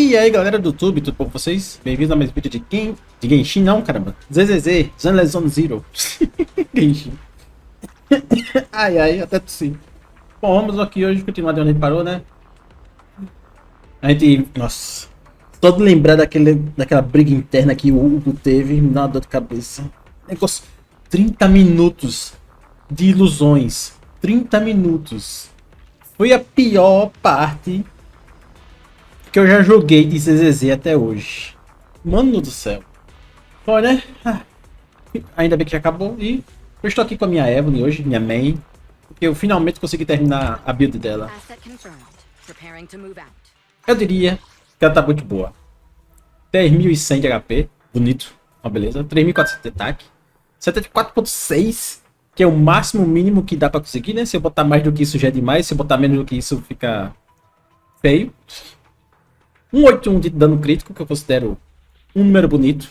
E aí galera do YouTube, tudo bom com vocês? Bem-vindos a mais um vídeo de Genshin, não caramba, ZZZ, Zone Zero, Genshin. Ai, até tossi. Bom, vamos aqui hoje continuar de onde a gente parou, né? A gente, nossa, todo lembrar daquela briga interna que o Hugo teve, me dá uma dor de cabeça. Negócio, 30 minutos de ilusões, 30 minutos. Foi a pior parte que eu já joguei de ZZZ até hoje. Mano do céu. Bom, né? Ainda bem que já acabou. E eu estou aqui com a minha Evelyn hoje, minha main. Porque eu finalmente consegui terminar a build dela. Eu diria que ela tá muito boa. 10.100 de HP. Bonito. Uma beleza. 3.400 de ataque. 74.6. Que é o máximo mínimo que dá pra conseguir, né? Se eu botar mais do que isso já é demais. Se eu botar menos do que isso fica feio. 181 de dano crítico, que eu considero um número bonito,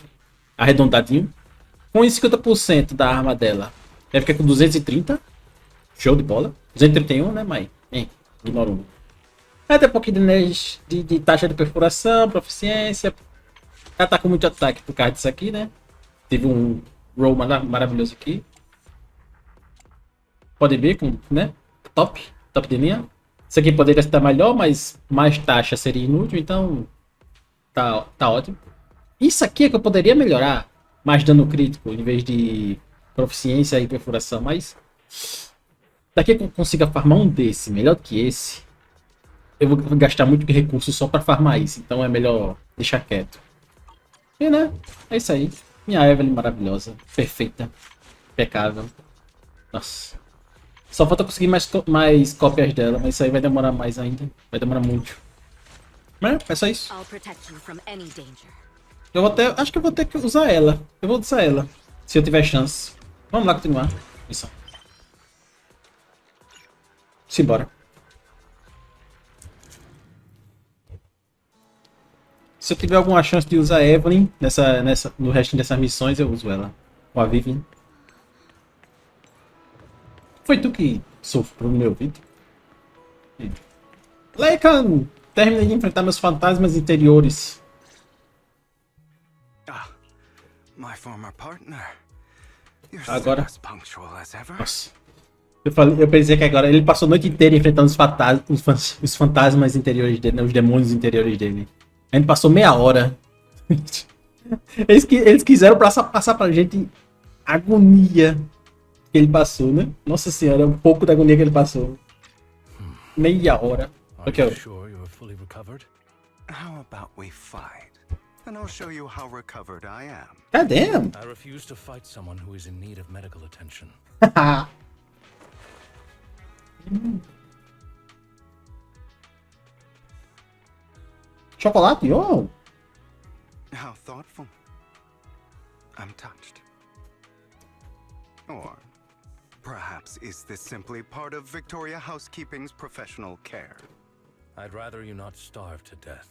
arredondadinho. Com 50% da arma dela, deve ficar com 230. Show de bola. 231, né, mãe? Ignora um. Aí tem um pouquinho de taxa de perfuração, proficiência. Ela tá com muito ataque por causa disso aqui, né? Teve um roll maravilhoso aqui. Pode ver com, né? Top de linha. Isso aqui poderia estar melhor, mas mais taxa seria inútil, então tá ótimo. Isso aqui é que eu poderia melhorar, mais dano crítico em vez de proficiência e perfuração, mas daqui que eu consiga farmar um desse, melhor que esse, eu vou gastar muito recurso só para farmar isso, então é melhor deixar quieto. E né, é isso aí. Minha Evelyn maravilhosa, perfeita, impecável. Nossa. Só falta conseguir mais cópias dela, mas isso aí vai demorar mais ainda. Vai demorar muito. Mas é só isso. Eu vou até, acho que eu vou ter que usar ela. Eu vou usar ela, se eu tiver chance. Vamos lá continuar. Isso. Simbora. Se eu tiver alguma chance de usar a Evelyn no restinho dessas missões, eu uso ela. Ou a Vivian. Foi tu que sofreu no meu vídeo? Leican! Terminei de enfrentar meus fantasmas interiores. Agora. Nossa. Eu pensei que agora ele passou a noite inteira enfrentando os fantasmas interiores dele, né? Os demônios interiores dele. A gente passou meia hora. Eles quiseram passar pra gente agonia que ele passou, né? Nossa senhora, um pouco da agonia que ele passou. Meia hora. Ok. God damn. I refuse to fight someone who is in need of medical attention. Chocolate, oh. How thoughtful. I'm touched. Or perhaps is this simply part of Victoria Housekeeping's professional care? I'd rather you not starve to death.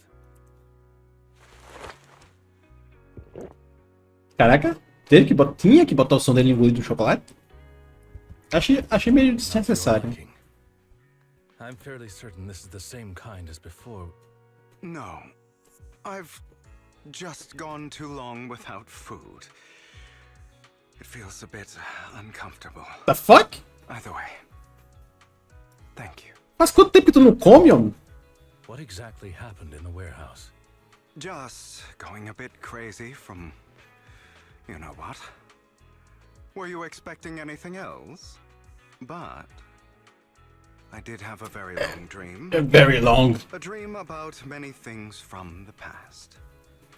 Caraca, tinha que botar o som dele engolindo o chocolate? Achei meio desnecessário. I'm fairly certain this is the same kind as before. No. I've just gone too long without food. It feels a bit uncomfortable. The fuck? Either way. Thank you. Faz quanto tempo que tu não come, homem? What exactly happened in the warehouse? Just going a bit crazy from... you know what? Were you expecting anything else? But... I did have a very long dream. Very long. A dream about many things from the past.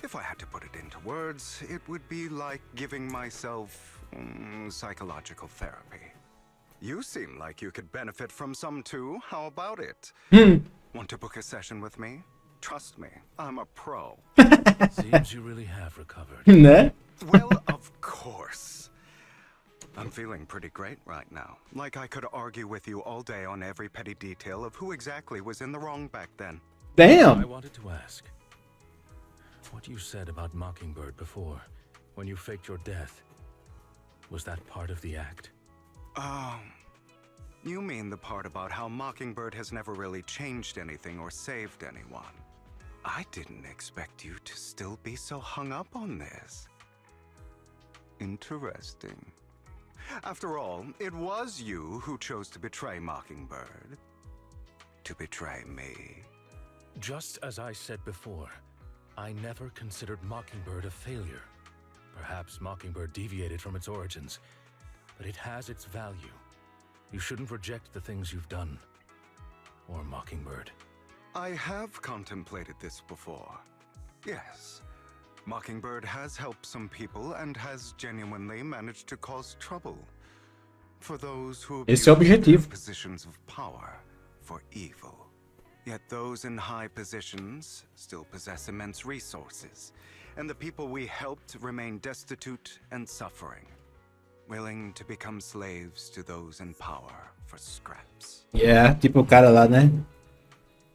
If I had to put it into words, it would be like giving myself psychological therapy. You seem like you could benefit from some too. How about it? Want to book a session with me? Trust me, I'm a pro. Seems you really have recovered. Né? Well, of course. I'm feeling pretty great right now. Like I could argue with you all day on every petty detail of who exactly was in the wrong back then. Damn. I wanted to ask. What you said about Mockingbird before, when you faked your death, was that part of the act? You mean the part about how Mockingbird has never really changed anything or saved anyone? I didn't expect you to still be so hung up on this. Interesting. After all, it was you who chose to betray Mockingbird. To betray me. Just as I said before, I never considered Mockingbird a failure. Perhaps Mockingbird deviated from its origins, but it has its value. You shouldn't reject the things you've done. Or Mockingbird. I have contemplated this before. Yes. Mockingbird has helped some people and has genuinely managed to cause trouble. For those who abuse Esse é o objetivo. their positions of power for evil. Yet those in high positions still possess immense resources, and the people we helped remain destitute and suffering, willing to become slaves to those in power for scraps. Yeah, tipo o cara lá, né?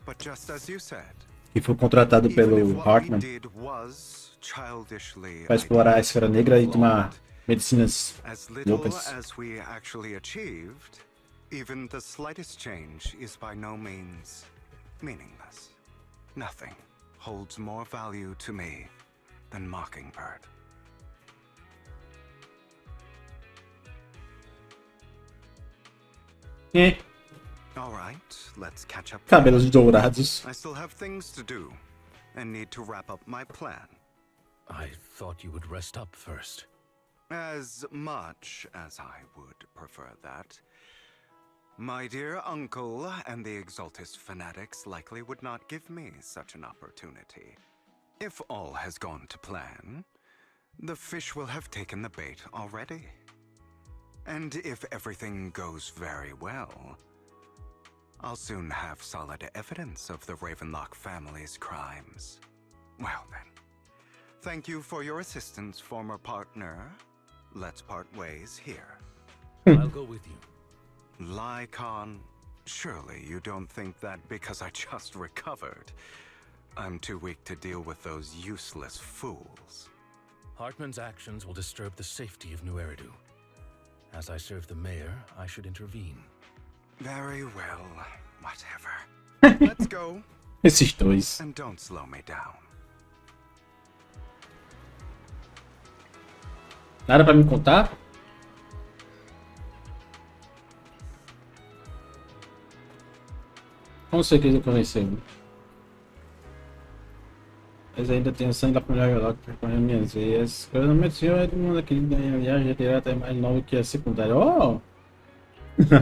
But just as you said, Que foi contratado even pelo if what we Hartman did was childishly para explorar a esfera negra e tomar flawed, medicinas as little loucas. as we actually achieved, even the slightest change is by no means meaningless. Nothing holds more value to me than Mockingbird. All right, let's catch up. Cabelos dourados. I still have things to do and need to wrap up my plan. I thought you would rest up first. As much as I would prefer that. My dear uncle and the Exaltist fanatics likely would not give me such an opportunity. If all has gone to plan, the fish will have taken the bait already. And if everything goes very well, I'll soon have solid evidence of the Ravenlock family's crimes. Well then, thank you for your assistance, former partner. Let's part ways here. I'll go with you. Lycon, surely you don't think that because I just recovered, I'm too weak to deal with those useless fools. Hartman's actions will disturb the safety of New Eridu. As I serve the mayor, I should intervene. Very well, whatever. Let's go, Esses dois. and don't slow me down. Nada pra me contar? Como você quis conhecer? Mas ainda tenho sangue da família Ravenlock percorrendo minhas veias. Eu não me senhor é do mundo aqui da viagem direta é mais novo que a secundária. Oh!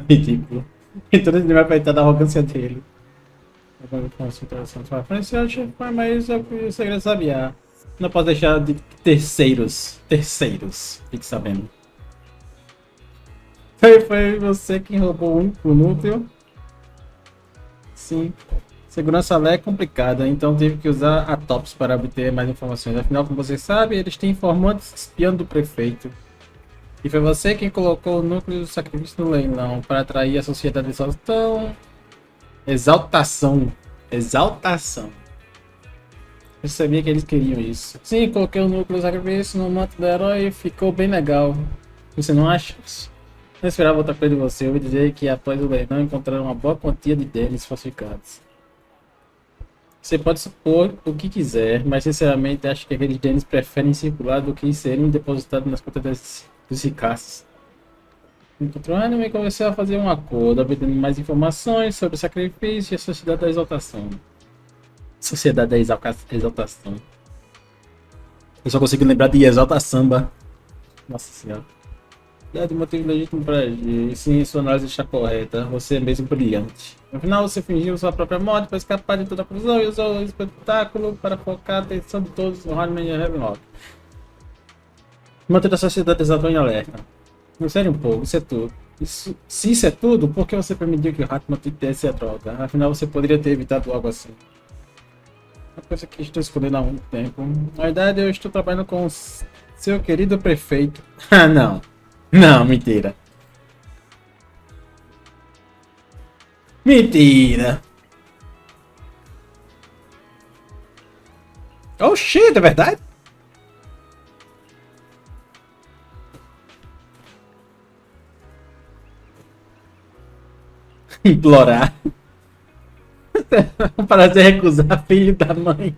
Ridículo. Então ele vai peitar da arrogância dele. Agora com essa interação para frente, eu acho que foi mais o segredo sabiá. Não posso deixar de terceiros. Fique sabendo. Foi você quem roubou o único núcleo. Sim. Segurança lá é complicada, então tive que usar a TOPS para obter mais informações. Afinal, como vocês sabem, eles têm informantes espiando do prefeito. E foi você quem colocou o núcleo do sacrifício no leilão para atrair a sociedade de exaltação. Eu sabia que eles queriam isso. Sim, coloquei o núcleo do sacrifício no manto do herói e ficou bem legal. Você não acha? Não esperava outra coisa de você. Eu ouvi dizer que após o leilão encontraram uma boa quantia de deles falsificados. Você pode supor o que quiser, mas sinceramente acho que aqueles deles preferem circular do que serem depositados nas contas dos ricaços. Encontrou um anime e começou a fazer um acordo, obtendo mais informações sobre o sacrifício e a Sociedade da Exaltação. Exaltação. Eu só consigo lembrar de Exalta Samba. Nossa senhora. De motivo legítimo para agir. Sim, sua análise está correta. Você é mesmo brilhante. No final, você fingiu sua própria morte para escapar de toda a prisão e usou o espetáculo para focar a atenção de todos no Hartman e Ravenlock. Manter a sociedade exatamente em alerta. Não sério um pouco, isso é tudo. Se isso é tudo, por que você permitiu que o Hartman desse a droga? Afinal, você poderia ter evitado algo assim. Uma coisa que estou escondendo há muito tempo. Na verdade, eu estou trabalhando com seu querido prefeito. Ah, não. Não, mentira. Mentira. Oh shit, é verdade? Implorar. Prazer recusar, filho da mãe.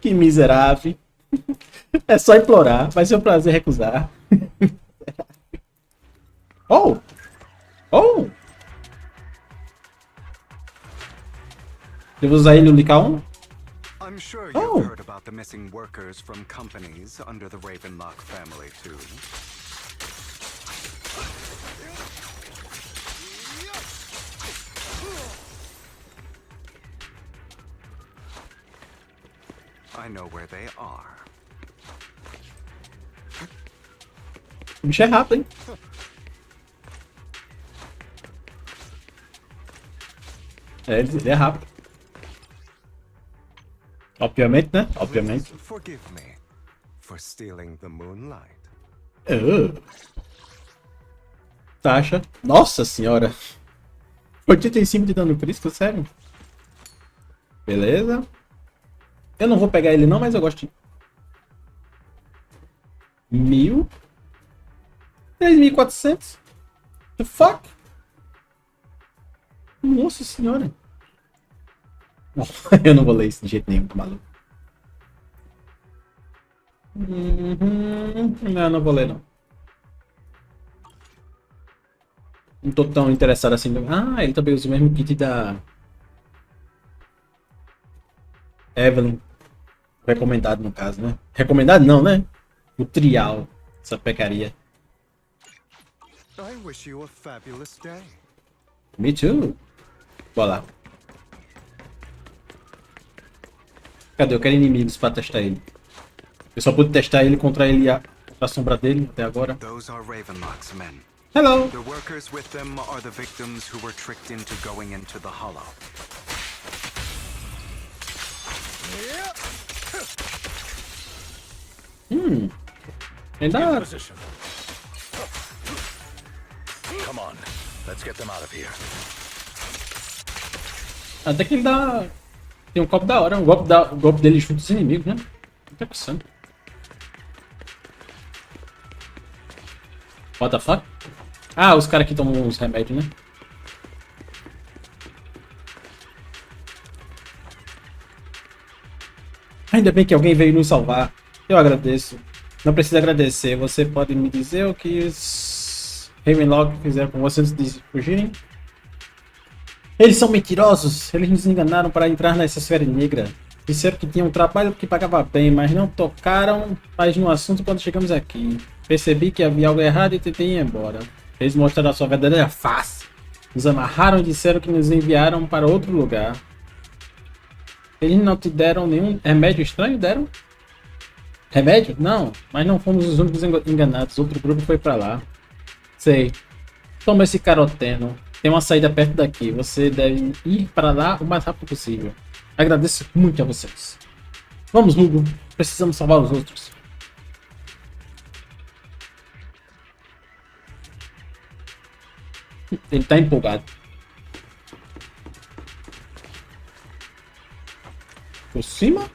Que miserável. É só implorar, vai ser um prazer recusar. Oh! Oh! Eu vou usar ele no K1? I'm sure you've heard about the missing workers from companies under the Ravenlock family too. I know where they are. O bicho é rápido, hein? Ele é rápido. Obviamente, né? Obviamente. Forgive me for stealing the moonlight. Taxa. Nossa senhora. 85 de dano crítico, sério? Beleza. Eu não vou pegar ele não, mas eu gosto de... 1000. 3.400. The fuck? Nossa senhora. Não, eu não vou ler isso de jeito nenhum, maluco. Não vou ler não. Não tô tão interessado assim. Ah, ele também usa o mesmo kit da Evelyn. Recomendado no caso, né? Recomendado não, né? O trial. Essa pecaria. I wish you a fabulous day. Me too. Bora lá. Cadê? Eu quero inimigos pra testar ele. Eu só pude testar ele contra a sombra dele até agora. Those are Ravenlock's men. Hello! The workers with them are the victims who were tricked into going into the Hollow. Ainda... Position. Come on, let's get them out of here. Até que ele dá... Tem um golpe da hora. O golpe dele junto dos inimigos, né? Interessante. What the fuck? Ah, os caras que tomam uns remédios, né? Ainda bem que alguém veio nos salvar. Eu agradeço. Não precisa agradecer. Você pode me dizer o que os Ravenlock fizeram com vocês antes de fugirem? Eles são mentirosos. Eles nos enganaram para entrar nessa esfera negra. Disseram que tinham um trabalho que pagava bem, mas não tocaram mais no assunto quando chegamos aqui. Percebi que havia algo errado e tentei ir embora. Eles mostraram a sua verdadeira face. Nos amarraram e disseram que nos enviaram para outro lugar. Eles não te deram nenhum remédio estranho? Deram? Remédio? Não, mas não fomos os únicos enganados. Outro grupo foi para lá. Sei. Toma esse caroteno. Tem uma saída perto daqui. Você deve ir para lá o mais rápido possível. Agradeço muito a vocês. Vamos, Hugo. Precisamos salvar os outros. Ele tá empolgado. Por cima?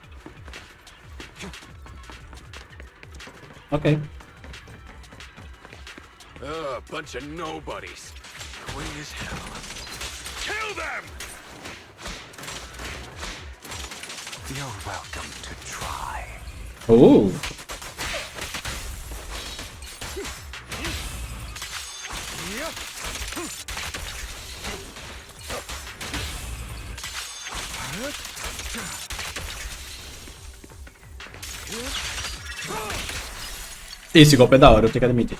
Ok. Bunch of nobodies. Quick as hell. Kill them! You're welcome to try. Oh. Esse golpe é da hora, eu tenho que admitir.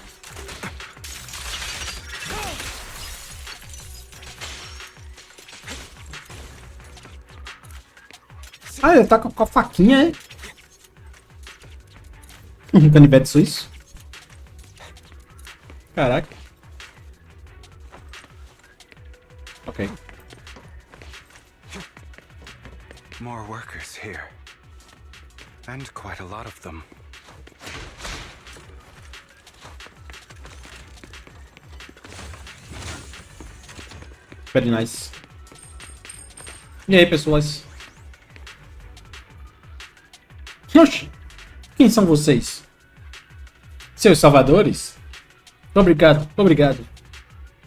Ah, ele tá com a faquinha, é? Um canivete suíço. Caraca. Ok. More workers here. And quite a lot of them. Very nice. E aí, pessoas? Oxi! Quem são vocês? Seus salvadores? Obrigado, obrigado.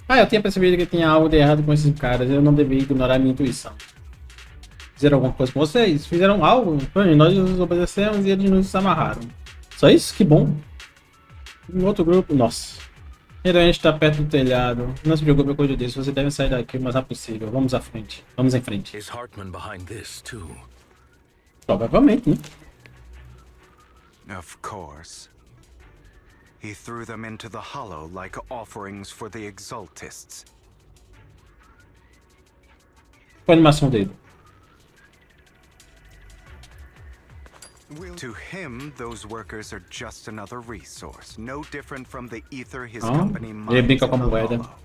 Ah, eu tinha percebido que tinha algo de errado com esses caras. Eu não devia ignorar minha intuição. Fizeram alguma coisa com vocês? Fizeram algo? Nós os obedecemos e eles nos amarraram. Só isso? Que bom. Um outro grupo... Nossa. Então a gente tá perto do telhado. Não se preocupe com coisa disso. Você deve sair daqui o mais rápido possível. Vamos à frente. Vamos em frente. Is Hartman behind this too? Provavelmente, né? Of course. He threw them into the hollow like offerings for the exaltists. Qual a animação dele? To him, those workers are just another resource, no different from the ether his company mines Ele in brinca the com a moeda. hollow.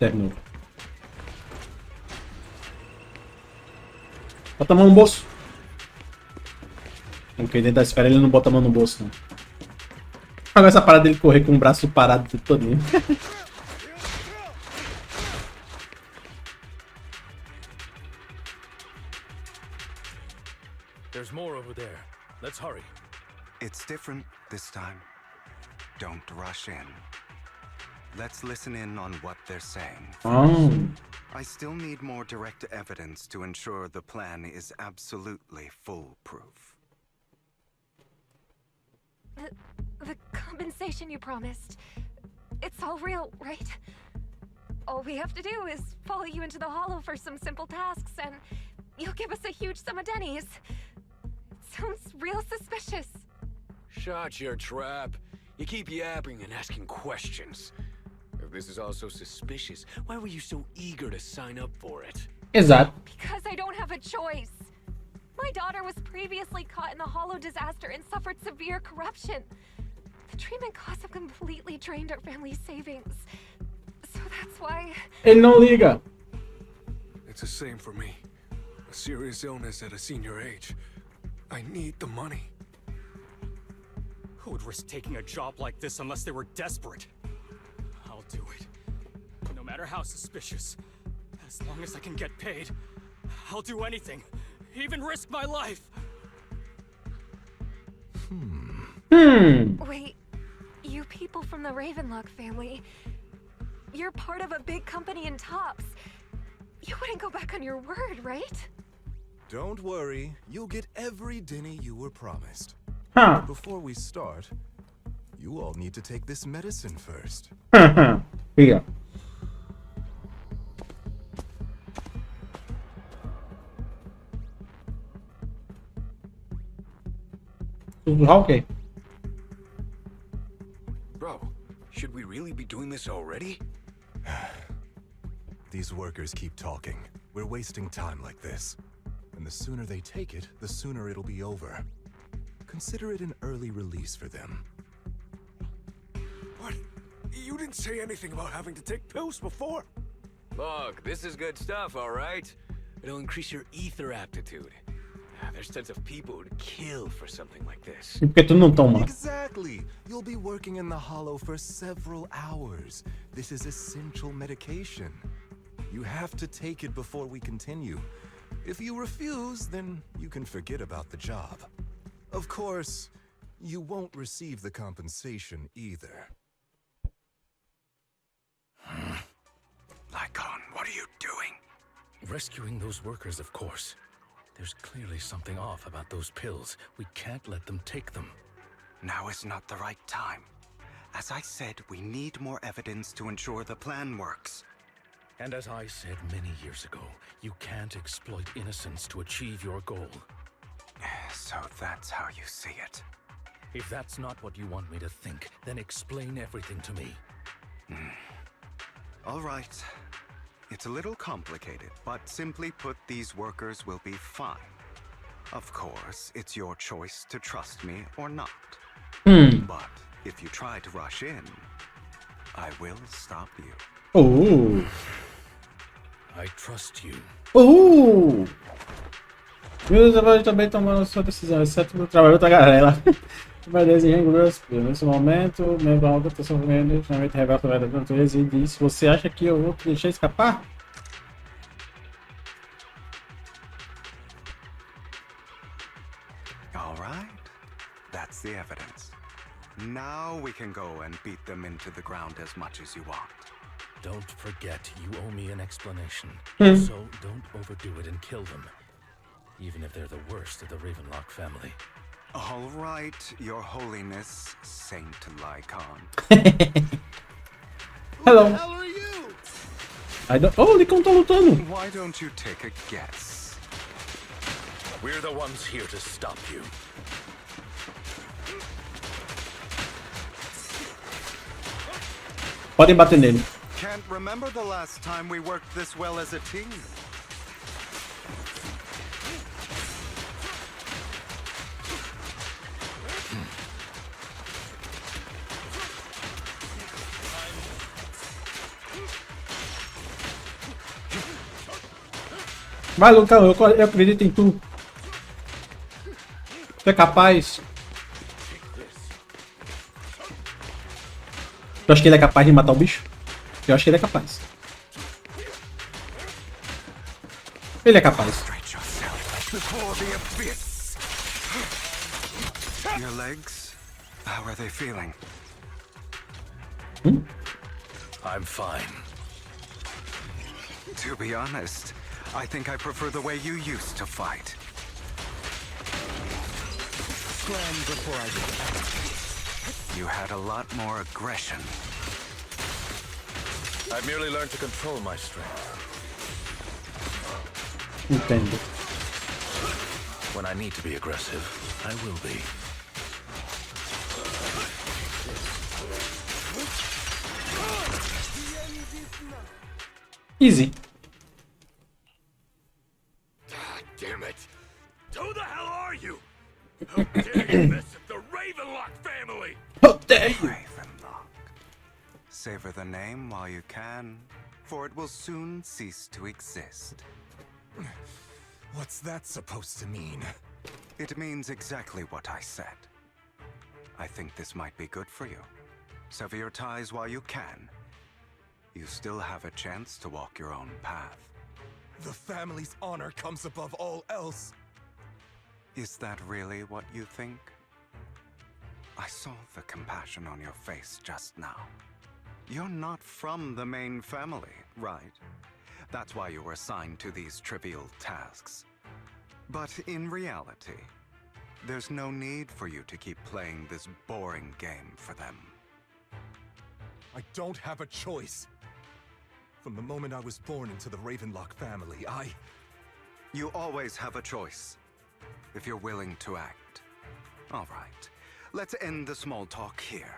Terminou. Bota a mão no bolso. Porque dentro da esfera ele não bota a mão no bolso, não. Agora essa parada dele correr com o braço parado todinho. There's more over there. Let's hurry. It's different this time. Don't rush in. Let's listen in on what they're saying. Oh. I still need more direct evidence to ensure the plan is absolutely foolproof. The compensation you promised. It's all real, right? All we have to do is follow you into the hollow for some simple tasks and you'll give us a huge sum of dennies. Sounds real suspicious. Shut your trap. You keep yapping and asking questions. If this is all so suspicious, why were you so eager to sign up for it? Exato. Because I don't have a choice. My daughter was previously caught in the hollow disaster and suffered severe corruption. The treatment costs have completely drained our family's savings. So that's why... Ele não liga. It's the same for me. A serious illness at a senior age. I need the money. Who would risk taking a job like this unless they were desperate? I'll do it. No matter how suspicious. As long as I can get paid, I'll do anything. Even risk my life. Wait, you people from the Ravenlock family, you're part of a big company in Tops. You wouldn't go back on your word, right? Don't worry, you'll get every denny you were promised. Huh. Before we start, you all need to take this medicine first. Liga. Ok. Bro, should we really be doing this already? These workers keep talking. We're wasting time like this. And the sooner they take it, the sooner it'll be over. Consider it an early release for them. What? You didn't say anything about having to take pills before. Look, this is good stuff, all right? It'll increase your ether aptitude. There's tons of people who'd kill for something like this. E por que tu não toma? Exactly! You'll be working in the hollow for several hours. This is essential medication. You have to take it before we continue. If you refuse, then you can forget about the job. Of course, you won't receive the compensation either. Lycon, what are you doing? Rescuing those workers, of course. There's clearly something off about those pills. We can't let them take them. Now is not the right time. As I said, we need more evidence to ensure the plan works. And as I said many years ago, you can't exploit innocence to achieve your goal. So that's how you see it. If that's not what you want me to think, then explain everything to me. All right. It's a little complicated, but simply put, these workers will be fine. Of course, it's your choice to trust me or not. But if you try to rush in, I will stop you. Oh. I trust you. Meus avós também tomaram sua decisão, exceto no trabalho da tagarela. Vai desenhar grosso. Nesse momento, o membro algo está sofrendo, finalmente revela a verdade da natureza e diz: você acha que eu vou te deixar escapar? Now we can go and beat them into the ground as much as you want. Don't forget, you owe me an explanation. Hmm. So don't overdo it and kill them. Even if they're the worst of the Ravenlock family. All right, Your Holiness, Saint Lycon. Hello. How are you? I don't... Oh, Lycon tá lutando. Why don't you take a guess? We're the ones here to stop you. Podem bater nele. Can't remember the last time we worked this well as a team. Vai, Lucão, eu acredito em tu. Tu é capaz. Tu acha que ele é capaz de matar o bicho? Eu acho que ele é capaz. Ele é capaz. Stretch yourself before the abyss. Your legs, how are they feeling? I'm fine. To be honest, I think I prefer the way you used to fight. Scram before I get You had a lot more aggression. I've merely learned to control my strength. Entendo. When I need to be aggressive, I will be. Easy. God damn it! Who the hell are you? How dare you mess with the Ravenlock family? How dare you? Ravenlock. Savor the name while you can, for it will soon cease to exist. What's that supposed to mean? It means exactly what I said. I think this might be good for you. Sever your ties while you can. You still have a chance to walk your own path. The family's honor comes above all else. Is that really what you think? I saw the compassion on your face just now. You're not from the main family, right? That's why you were assigned to these trivial tasks. But in reality, there's no need for you to keep playing this boring game for them. I don't have a choice. From the moment I was born into the Ravenlock family, You always have a choice, if you're willing to act. All right, let's end the small talk here.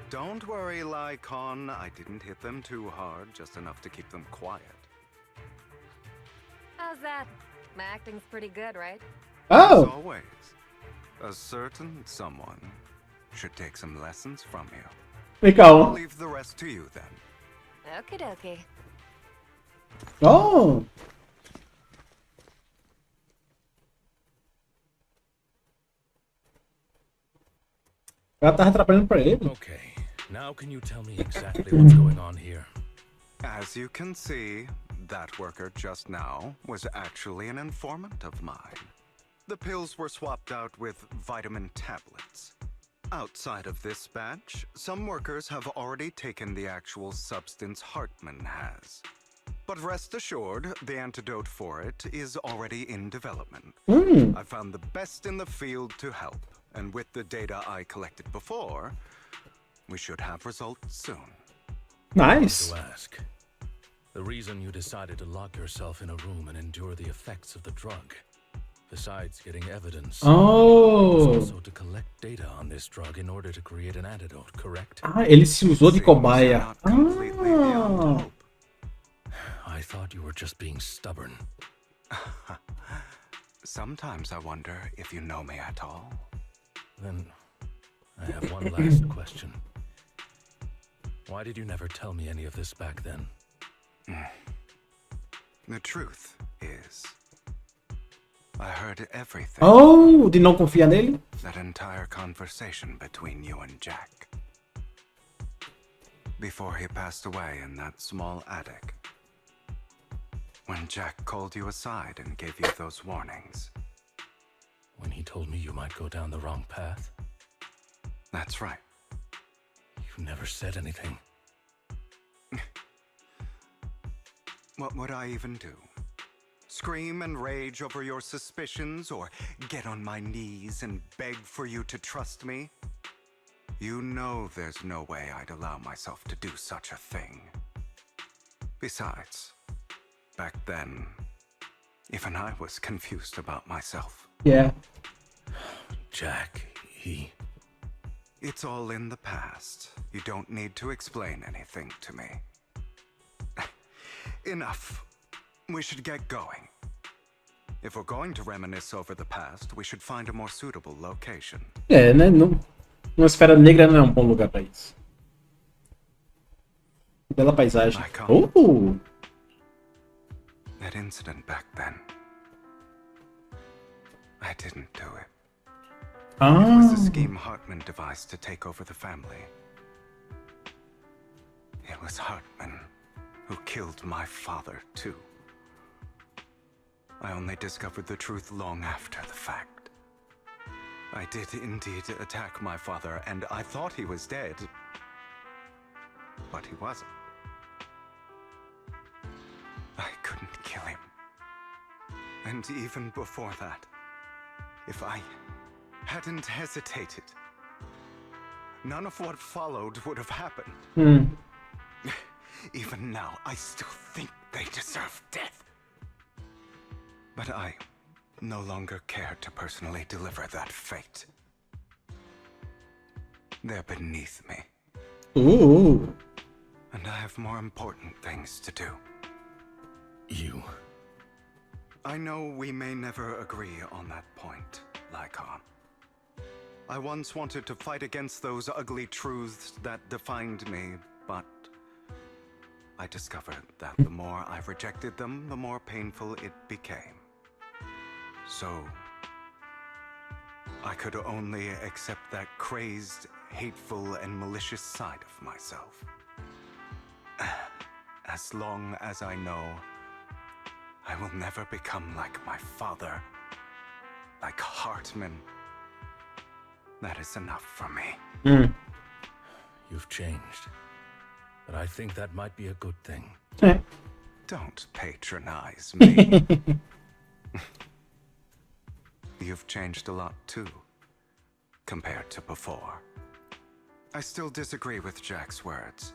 Don't worry, Lycon. I didn't hit them too hard, just enough to keep them quiet. How's that? My acting's pretty good, right? As Oh! always, a certain someone should take some lessons from you. I'll Legal. leave the rest to you then. Okie dokie. Oh! Ela tava trabalhando pra ele. Okay, now can you tell me exactly what's going on here? As you can see, that worker just now was actually an informant of mine. The pills were swapped out with vitamin tablets. Outside of this batch, some workers have already taken the actual substance Hartman has. But rest assured, the antidote for it is already in development. I found the best in the field to help, and with the data I collected before, we should have results soon. Nice. To ask. The reason you decided to lock yourself in a room and endure the effects of the drug, besides getting evidence, was Oh! also to collect data on this drug in order to create an antidote, correct? Ah, ele se usou de Seems you're cobaia. not completely beyond Ah! hope. I thought you were just being stubborn. Sometimes I wonder if you know me at all. Then, I have one last question. Why did you never tell me any of this back then? The truth is, I heard everything. Oh! De não confiar nele? That entire conversation between you and Jack. Before he passed away in that small attic. When Jack called you aside and gave you those warnings. When he told me you might go down the wrong path, That's right. you never said anything. What would I even do? Scream and rage over your suspicions, or get on my knees and beg for you to trust me? You know there's no way I'd allow myself to do such a thing. Besides, back then, even I was confused about myself. Yeah. Jack, he... It's all in the past. You don't need to explain anything to me. Enough. We should get going. If we're going to reminisce over the past, we should find a more suitable location. É, né? Uma esfera negra não é um bom lugar pra isso. Bela paisagem. Oh! That incident back then. I didn't do it. It was a scheme Hartman devised to take over the family. It was Hartman who killed my father, too. I only discovered the truth long after the fact. I did indeed attack my father, and I thought he was dead. But he wasn't. I couldn't kill him. And even before that, if I hadn't hesitated, none of what followed would have happened. Even now, I still think they deserve death. But I no longer care to personally deliver that fate. They're beneath me. Ooh. And I have more important things to do. You... I know we may never agree on that point, Lycon. I once wanted to fight against those ugly truths that defined me, but I discovered that the more I rejected them, the more painful it became. So, I could only accept that crazed, hateful, and malicious side of myself. As long as I know I will never become like my father, like Hartman, that is enough for me. You've changed. But I think that might be a good thing. Don't patronize me. You've changed a lot too, compared to before. I still disagree with Jack's words,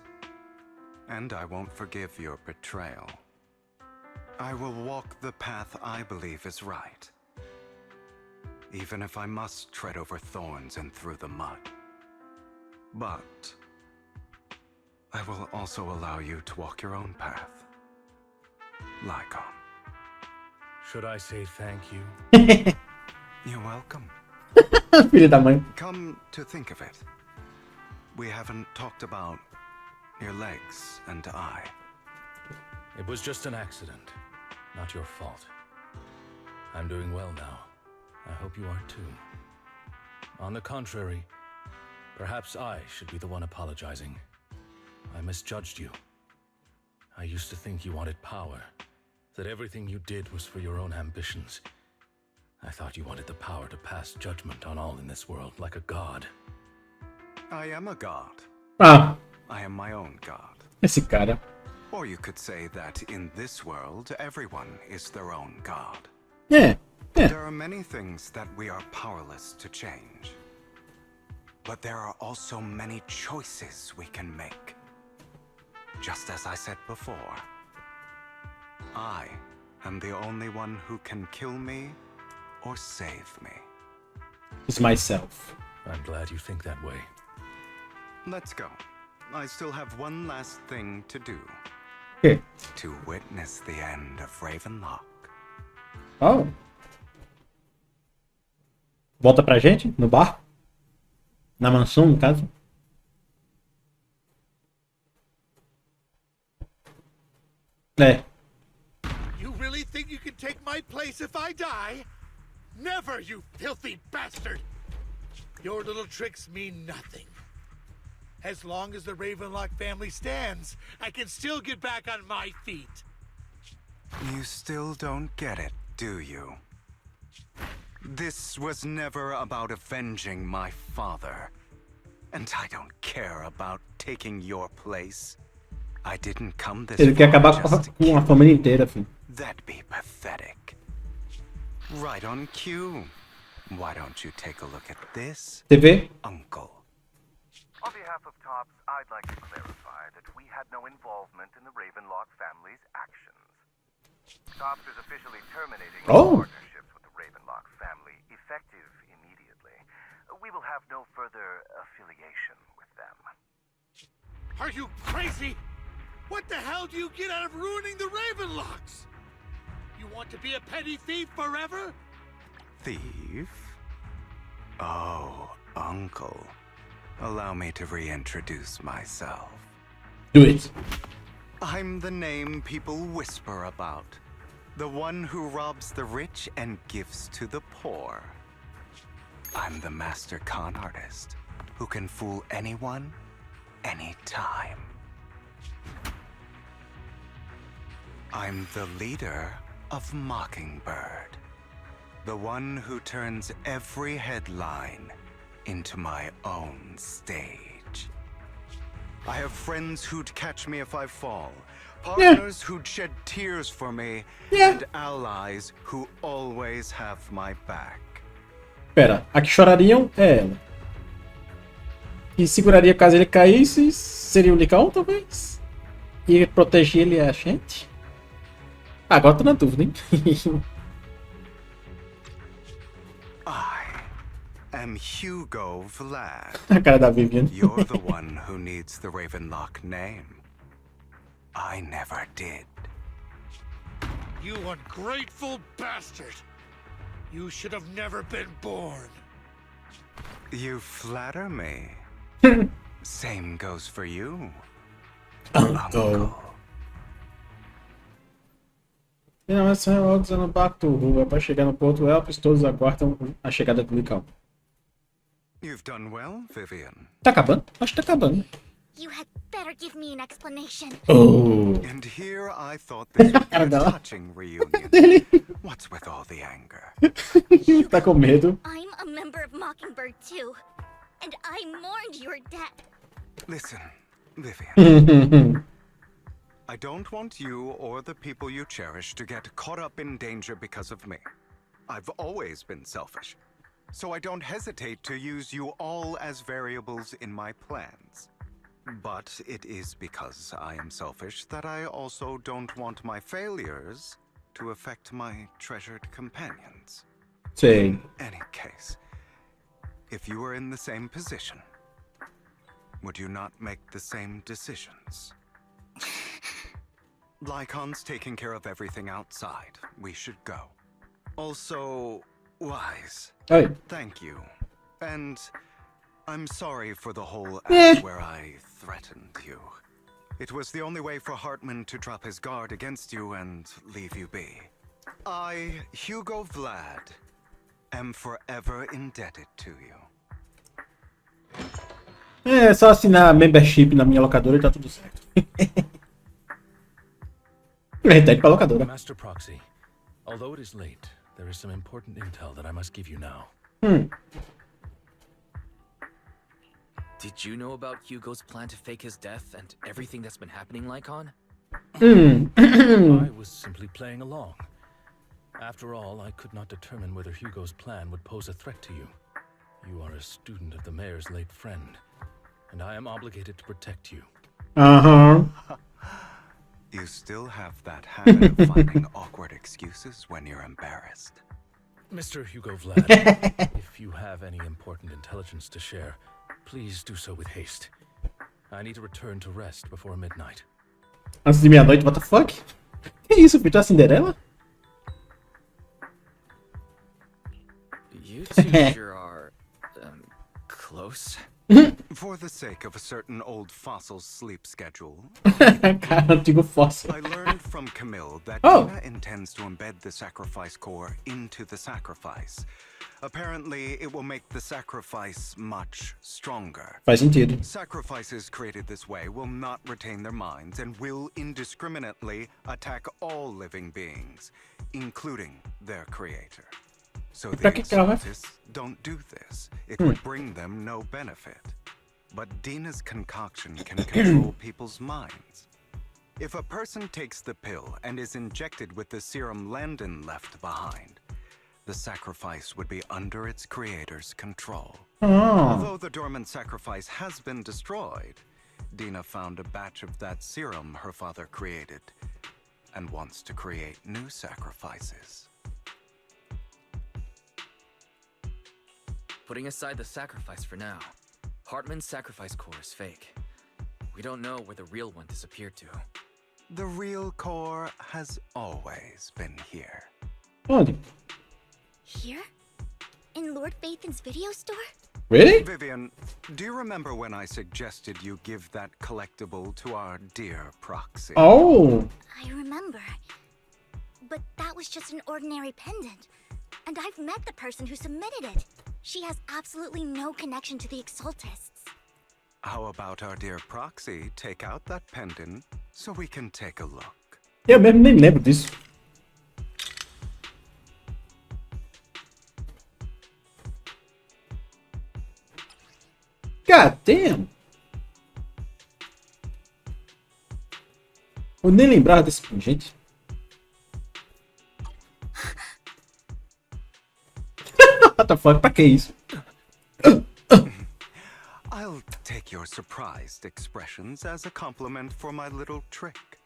and I won't forgive your betrayal. I will walk the path I believe is right, even if I must tread over thorns and through the mud. But I will also allow you to walk your own path, Lycon. Should I say thank you? You're welcome. Filho da mãe. Come to think of it, we haven't talked about your legs and eye. It was just an accident. Not your fault. I'm doing well now. I hope you are too. On the contrary, perhaps I should be the one apologizing. I misjudged you. I used to think you wanted power, that everything you did was for your own ambitions. I thought you wanted the power to pass judgment on all in this world like a god. I am a god. Ah, I am my own god. esse cara. Or you could say that in this world, everyone is their own god. É, There are many things that we are powerless to change. But there are also many choices we can make. Just as I said before, I am the only one who can kill me or save me. It's myself. I'm glad you think that way. Let's go. I still have one last thing to do. Okay. To witness the end of Ravenlock. Oh. Volta pra gente, no bar? Na mansão, no caso? É. You really think you can take my place if I die? Never, you filthy bastard! Your little tricks mean nothing. As long as the Ravenlock family stands, I can still get back on my feet. You still don't get it, do you? This was never about avenging my father. And I don't care about taking your place. I didn't come this Ele quer far acabar just to com a kill. família inteira, filho. That'd be pathetic. Right on cue. Why don't you take a look at this, TV? Uncle? On behalf of TOPS, I'd like to clarify that we had no involvement in the Ravenlock family's actions. TOPS is officially terminating Oh. partnerships with the Ravenlock family, effective immediately. We will have no further affiliation with them. Are you crazy? What the hell do you get out of ruining the Ravenlocks? You want to be a petty thief forever? Thief? Oh, Uncle. Allow me to reintroduce myself. Do it. I'm the name people whisper about. The one who robs the rich and gives to the poor. I'm the master con artist who can fool anyone, anytime. I'm the leader of Mockingbird. The one who turns every headline into my own stage. I have friends who'd catch me if I fall, partners who'd shed tears for me, and allies who always have my back. Pera, a que chorariam é ela. Que seguraria caso ele caísse seria o Licão, talvez? E proteger ele é a gente? Agora tô na dúvida, hein? I am Hugo Vlad. A cara da Vivian. You're the one who needs the Ravenlock name. I never did. You ungrateful bastard! You should have never been born. You flatter me. Same goes for you, Uncle. Finalmente é Olhos no barco do Rua. Para chegar no Porto Elpis, todos aguardam a chegada do Licão. You've done well, Vivian. Tá acabando? Acho que tá acabando. You had better give me an explanation. Oh. And here I thought this would be a Caramba. touching reunion. What's with all the anger? Tá com medo. I'm a member of Mockingbird too, and I mourned your death. Listen, Vivian. I don't want you or the people you cherish to get caught up in danger because of me. I've always been selfish, so I don't hesitate to use you all as variables in my plans. But it is because I am selfish that I also don't want my failures to affect my treasured companions. Sei. In any case, if you were in the same position, would you not make the same decisions? Lycon's taking care of everything outside. We should go. Also, Wise, Oi. thank you. And I'm sorry for the whole act where I threatened you. It was the only way for Hartman to drop his guard against you and leave you be. I, Hugo Vlad, am forever indebted to you. É só assinar membership na minha locadora e tá tudo certo. Retete pra locadora. Master Proxy, although it is late, there is some important intel that I must give you now. Did you know about Hugo's plan to fake his death and everything that's been happening, Lycon? I was simply playing along. After all, I could not determine whether Hugo's plan would pose a threat to you. You are a student of the mayor's late friend, and I am obligated to protect you. You still have that habit of finding awkward excuses when you're embarrassed. Mr. Hugo Vlad, if you have any important intelligence to share, please do so with haste. I need to return to rest before midnight. Antes de meia-noite, what the fuck? Que isso, filho? Tu é a Cinderela? You two sure are, close. For the sake of a certain old fossil's sleep schedule, Cara, antigo fóssil. I learned from Camille that Oh. Dina intends to embed the sacrifice core into the sacrifice. Apparently, it will make the sacrifice much stronger. Faz sentido. Sacrifices created this way will not retain their minds and will indiscriminately attack all living beings, including their creator. So the exaltists don't do this. It would bring them no benefit. But Dina's concoction can control people's minds. If a person takes the pill and is injected with the serum Landon left behind, the sacrifice would be under its creator's control. Although the dormant sacrifice has been destroyed, Dina found a batch of that serum her father created and wants to create new sacrifices. Putting aside the sacrifice for now, Hartman's sacrifice core is fake. We don't know where the real one disappeared to. The real core has always been here. Onde? Here? In Lord Bathan's video store? Really? Vivian, do you remember when I suggested you give that collectible to our dear proxy? Oh! I remember. But that was just an ordinary pendant. And I've met the person who submitted it. She has absolutely no connection to the Exaltists. How about our dear proxy take out that pendant so we can take a look? Eu mesmo nem lembro disso. God damn! Eu nem lembrava desse gente. What the fuck? Pra que isso? I'll take your surprised expressions as a compliment for my little trick.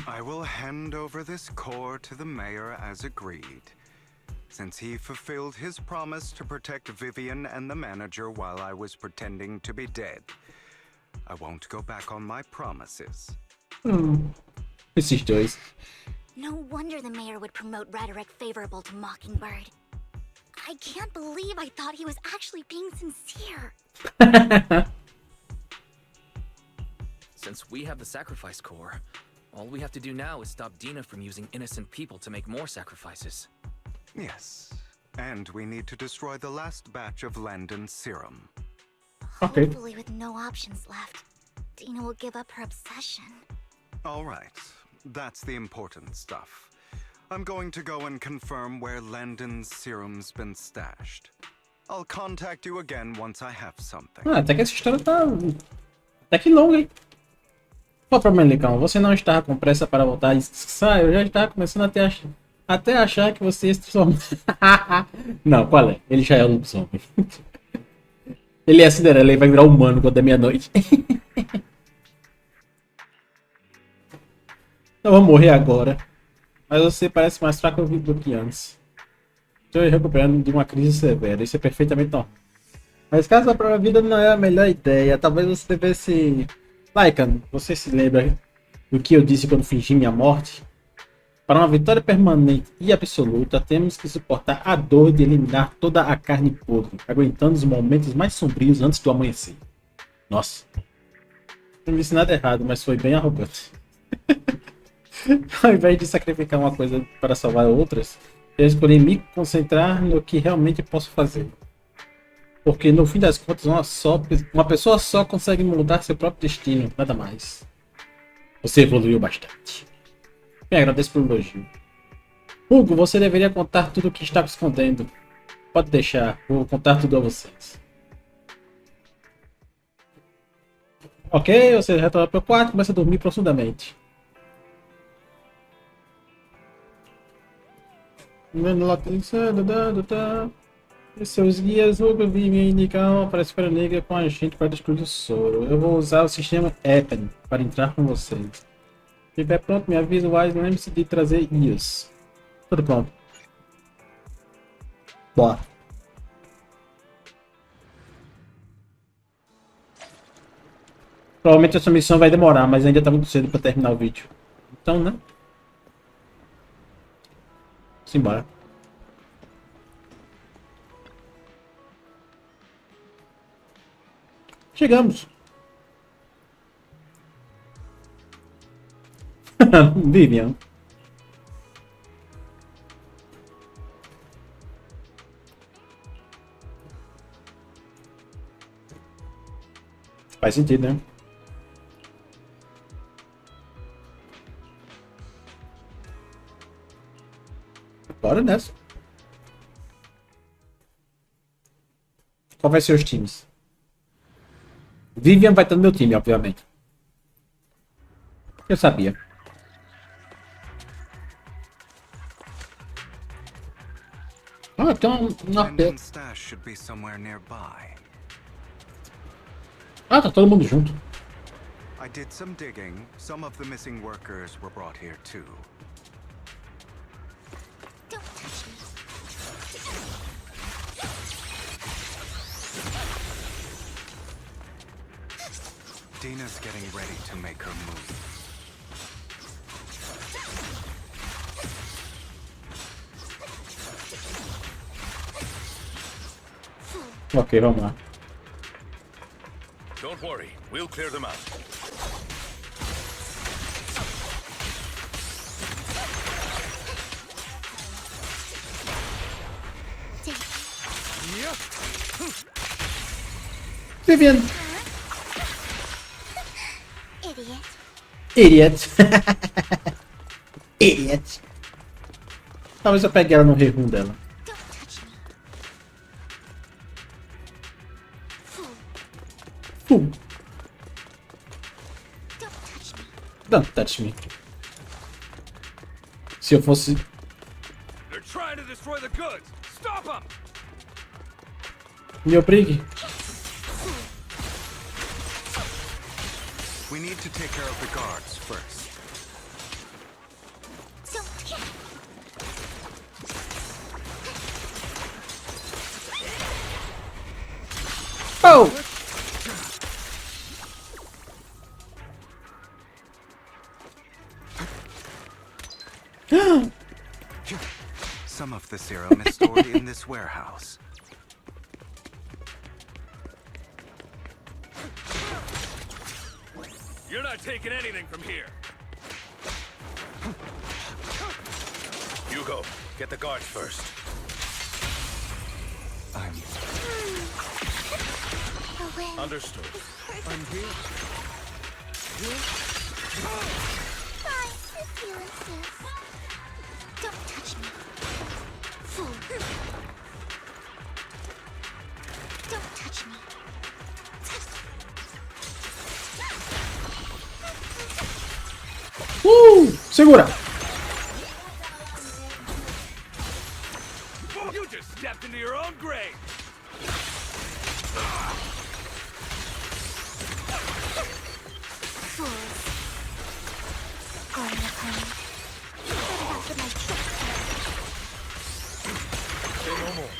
I will hand over this core to the mayor as agreed, since he fulfilled his promise to protect Vivian and the manager while I was pretending to be dead. I won't go back on my promises. Esses dois. No wonder the mayor would promote rhetoric favorable to Mockingbird. I can't believe I thought he was actually being sincere. Since we have the sacrifice core, all we have to do now is stop Dina from using innocent people to make more sacrifices. Yes, and we need to destroy the last batch of Landon's serum. Okay. Hopefully with no options left, Dina will give up her obsession. All right, that's the important stuff. I'm going to go and confirm where Landon's serum's been stashed. I'll contact you again once I have something. Até que essa história tá... Até que longa, hein? Qual o problema, Licão? Você não estava com pressa para voltar? Eu já estava começando até achar que você se transformou. Não, qual é? Ele já é um lobisomem. Ele é a Cinderela, ele vai virar humano quando é meia-noite. Não vou morrer agora. Mas você parece mais fraco do que antes. Estou recuperando de uma crise severa. Isso é perfeitamente normal. Mas caso a própria vida não é a melhor ideia, talvez você devesse... Lycan, você se lembra do que eu disse quando fingi minha morte? Para uma vitória permanente e absoluta, temos que suportar a dor de eliminar toda a carne podre, aguentando os momentos mais sombrios antes do amanhecer. Nossa. Não disse nada errado, mas foi bem arrogante. Ao invés de sacrificar uma coisa para salvar outras, eu escolhi me concentrar no que realmente posso fazer. Porque no fim das contas, uma pessoa só consegue mudar seu próprio destino, nada mais. Você evoluiu bastante. Me agradeço pelo elogio. Hugo, você deveria contar tudo o que estava escondendo. Pode deixar, vou contar tudo a vocês. Ok, você retorna para o quarto e começa a dormir profundamente. E seus guias, Hugo, Vivian indicam para a Esfera Negra com a gente para descobrir o soro. Eu vou usar o sistema Epen para entrar com vocês. Se estiver pronto, me avisa, Wise. Lembre-se de trazer Olhos. Tudo pronto. Bora. Provavelmente essa missão vai demorar, mas ainda está muito cedo para terminar o vídeo. Então, né? Simbora. Chegamos. Vivian. Faz sentido, né? Bora nessa. Qual vai ser os times? Vivian vai estar no meu time, obviamente. Eu sabia. Ah, tem um AP. Stash should be somewhere nearby. Ah, tá todo mundo junto. I did some digging. Some of the missing workers were brought here too. Don't touch me. Dina's getting ready to make her move. Ok, vamos lá. Don't worry, we'll clear them out. Vivian. Idiot. Idiot. Idiot. Talvez eu pegue ela no rerun dela. Don't touch me. Fool. Fool. Don't touch me. Don't touch me. Se eu fosse... They're trying to destroy the goods. Stop them! Me obrigue. We need to take care of the guards first. Don't get. Oh! Some of the serum is stored in this warehouse. You're not taking anything from here. Hugo, get the guards first. I'm Away. Understood. Fine, if you insist. Don't touch me. Fool. Don't touch me. Segura! You just stepped into your own grave. Fools. Going to home. Better not get my tricks back. Say no more.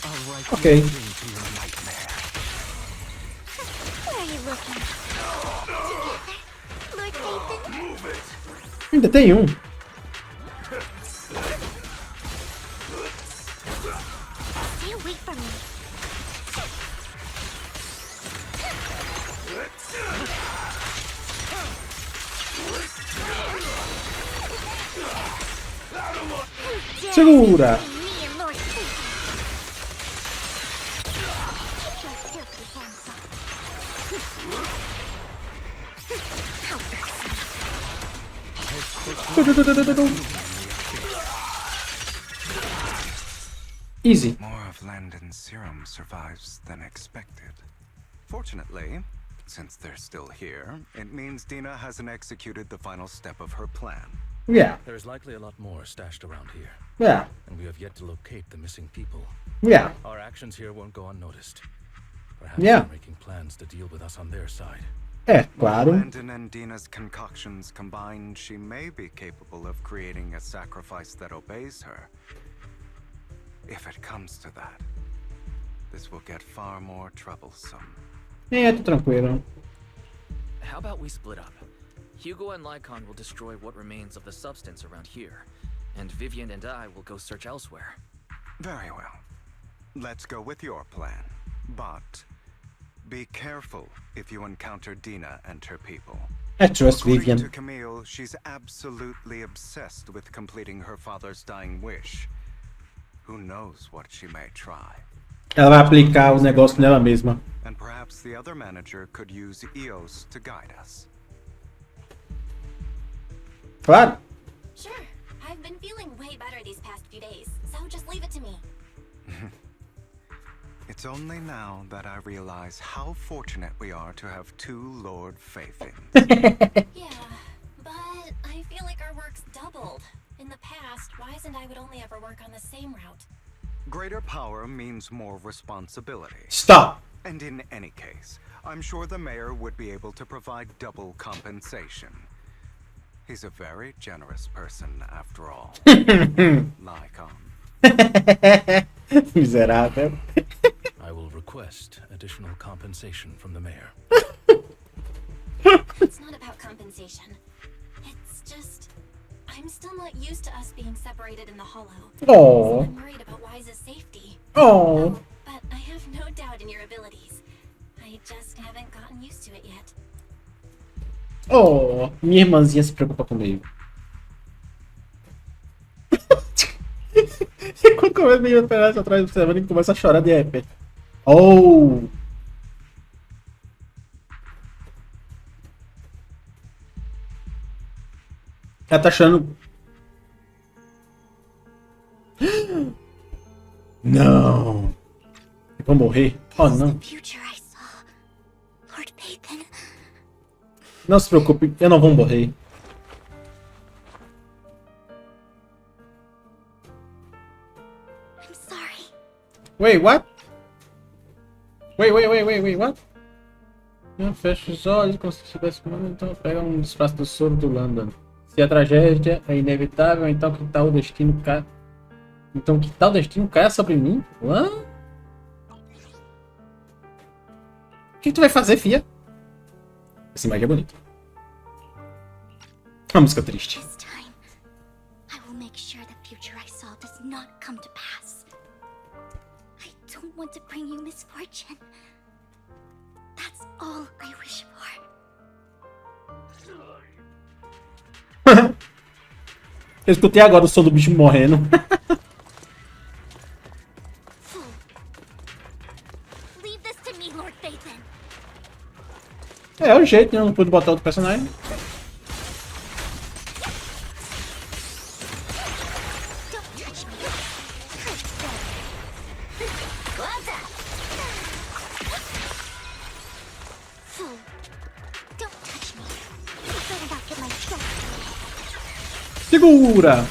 I'll write Okay. you into your nightmare. Where are you looking? Together? Lord Nathan? Move it. Ainda tem um. Stay away from me. Segura! Me and Lord Nathan. Keep your filthy hands off. Easy. More of Landon's serum survives than expected. Fortunately, since they're still here, it means Dina hasn't executed the final step of her plan. Yeah. There's likely a lot more stashed around here, Yeah. and we have yet to locate the missing people. Yeah. Our actions here won't go unnoticed. Perhaps Yeah. they're making plans to deal with us on their side. É, claro. Landon and Dina's concoctions combined, she may be capable of creating a sacrifice that obeys her. If it comes to that, this will get far more troublesome. É, tô tranquilo. How about we split up? Hugo and Lycon will destroy what remains of the substance around here, and Vivian and I will go search elsewhere. Very well. Let's go with your plan. But be careful if you encounter Dina and her people. I trust According Vivian. to Camille, she's absolutely obsessed with completing her father's dying wish. Who knows what she may try? Ela vai aplicar o negócio nela mesma. And perhaps the other manager could use EOS to guide us. Claro. Sure. I've been feeling way better these past few days, so just leave it to me. It's only now that I realize how fortunate we are to have two Lord Faithins. Yeah, but I feel like our work's doubled. In the past, Wise and I would only ever work on the same route. Greater power means more responsibility. Stop. And in any case, I'm sure the mayor would be able to provide double compensation. He's a very generous person, after all. Lycon. Miserável. I will request additional compensation from the mayor. It's not about compensation. It's just... I'm still not used to us being separated in the Hollow. So Oh. I'm worried about Wise's safety. Oh. But I have no doubt in your abilities. I just haven't gotten used to it yet. Oh. Minha irmãzinha se preocupa comigo. Quando começa a menina pedaço atrás do observando e começa a chorar de repente. Oh. Ela tá achando. Não. Eu vou morrer. Oh, não. Future I saw. Lord Payton. Não se preocupe, eu não vou morrer. I'm sorry. Wait, what? Wait, what? Não, fecha os olhos como se estivesse fumando, então pega um espaço do soro do London. Se a tragédia é inevitável, então que tal o destino caia... Então que tal destino caia sobre mim? Hã? O que tu vai fazer, fia? Essa imagem é bonita. Uma música triste. This time, I will make sure the future I saw does not come to pass. I don't want to bring you misfortune. That's all I wish for. Eu escutei agora o som do bicho morrendo. Leave this to me, Lord Payton. É o jeito, né? Eu não pude botar outro personagem. Don't touch me. What's up? Fool. Don't touch me. You better not get my truck. Segura!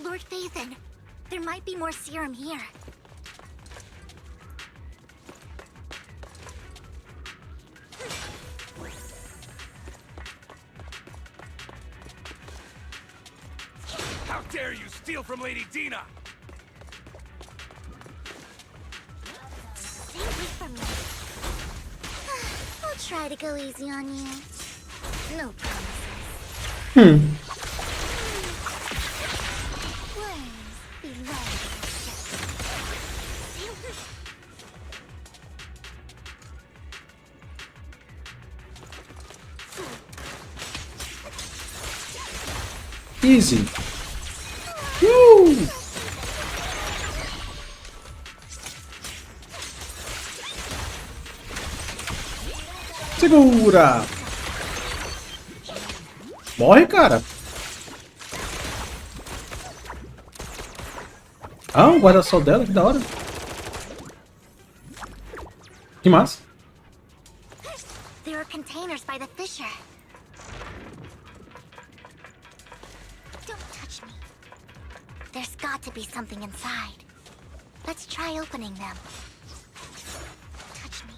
Lord Payton, there might be more serum here. How dare you steal from Lady Dina? Stay away from me. I'll try to go easy on you. No promises. Worms belong. Easy. Segura! Morre, cara! Ah, o guarda-sol dela, que da hora! Que massa! There are containers by the fissure. Don't touch me. There's got to be something inside. Let's try opening them. Touch me.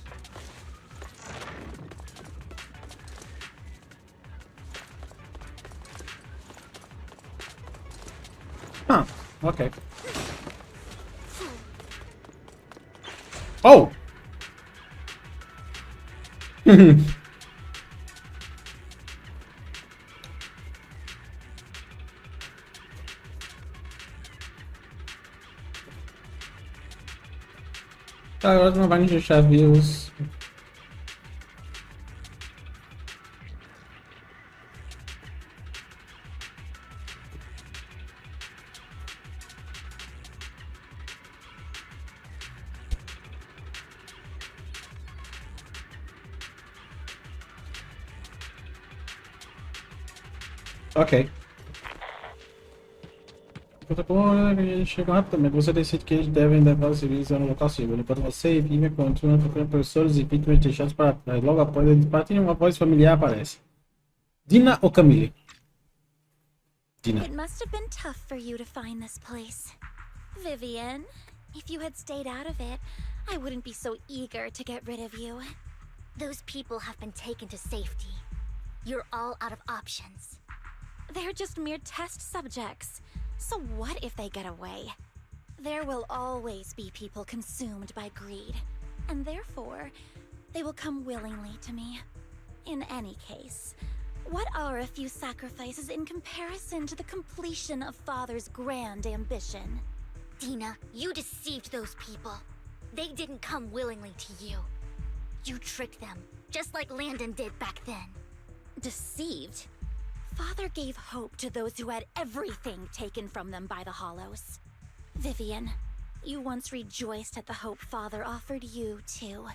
Ah, ok. Oh! Tá, agora não vai nos deixar ver os... Ok. Eles chegam rapidamente. Você decide que eles devem levar os civis no local seguro. Enquanto você e Vivian continuam procurando professores e vítimas deixados para trás. Logo após eles partem, uma voz familiar aparece. Dina ou Camille? Dina. It must have been tough for you to find this place. Vivian, if you had stayed out of it, I wouldn't be so eager to get rid of you. Those people have been taken to safety. You're all out of options. They're just mere test subjects. So what if they get away? There will always be people consumed by greed, and therefore, they will come willingly to me. In any case, what are a few sacrifices in comparison to the completion of Father's grand ambition? Dina, you deceived those people. They didn't come willingly to you. You tricked them, just like Landon did back then. Deceived? Father gave hope to those who had everything taken from them by the Hollows. Vivian, you once rejoiced at the hope Father offered you, too.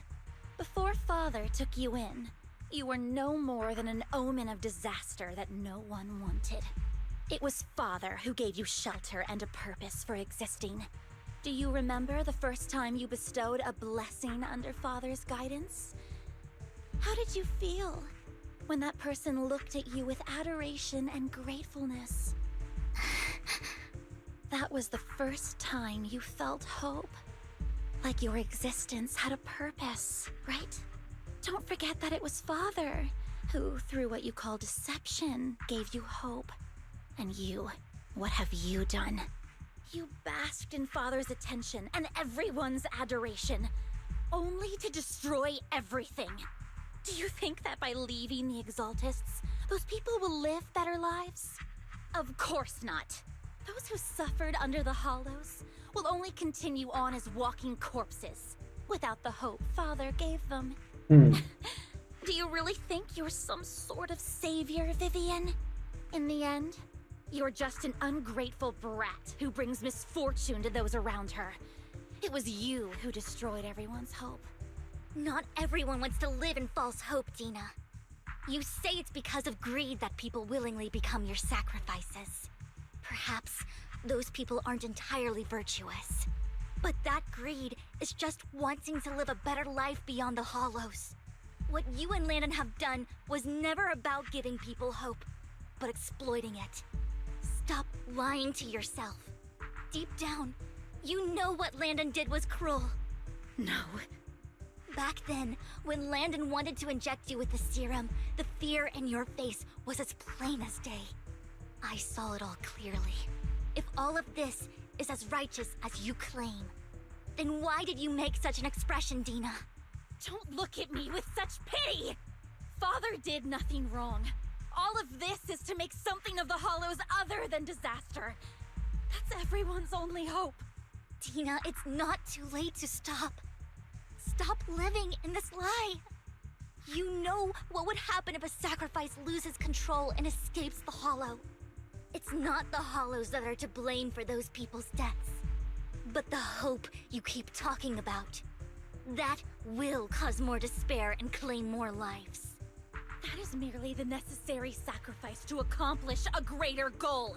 Before Father took you in, you were no more than an omen of disaster that no one wanted. It was Father who gave you shelter and a purpose for existing. Do you remember the first time you bestowed a blessing under Father's guidance? How did you feel when that person looked at you with adoration and gratefulness? That was the first time you felt hope. Like your existence had a purpose, right? Don't forget that it was Father who, through what you call deception, gave you hope. And you, what have you done? You basked in Father's attention and everyone's adoration, only to destroy everything. Do you think that by leaving the Exaltists, those people will live better lives? Of course not. Those who suffered under the Hollows will only continue on as walking corpses, without the hope Father gave them. Do you really think you're some sort of savior, Vivian? In the end, you're just an ungrateful brat who brings misfortune to those around her. It was you who destroyed everyone's hope. Not everyone wants to live in false hope, Dina. You say it's because of greed that people willingly become your sacrifices. Perhaps those people aren't entirely virtuous. But that greed is just wanting to live a better life beyond the Hollows. What you and Landon have done was never about giving people hope, but exploiting it. Stop lying to yourself. Deep down, you know what Landon did was cruel. No. Back then, when Landon wanted to inject you with the serum, the fear in your face was as plain as day. I saw it all clearly. If all of this is as righteous as you claim, then why did you make such an expression, Dina? Don't look at me with such pity! Father did nothing wrong. All of this is to make something of the Hollows other than disaster. That's everyone's only hope. Dina, it's not too late to stop. Stop living in this lie. You know what would happen if a sacrifice loses control and escapes the Hollow. It's not the Hollows that are to blame for those people's deaths, but the hope you keep talking about. That will cause more despair and claim more lives. That is merely the necessary sacrifice to accomplish a greater goal.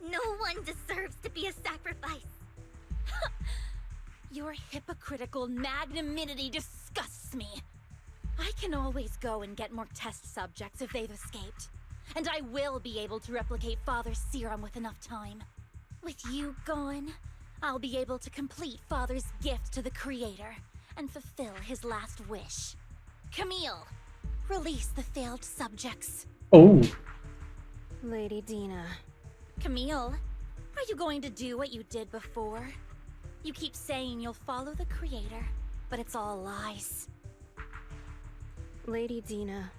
No one deserves to be a sacrifice. Your hypocritical magnanimity disgusts me. I can always go and get more test subjects if they've escaped. And I will be able to replicate Father's serum with enough time. With you gone, I'll be able to complete Father's gift to the Creator and fulfill his last wish. Camille, release the failed subjects. Oh. Lady Dina. Camille, are you going to do what you did before? You keep saying you'll follow the Creator, but it's all lies. Lady Dina,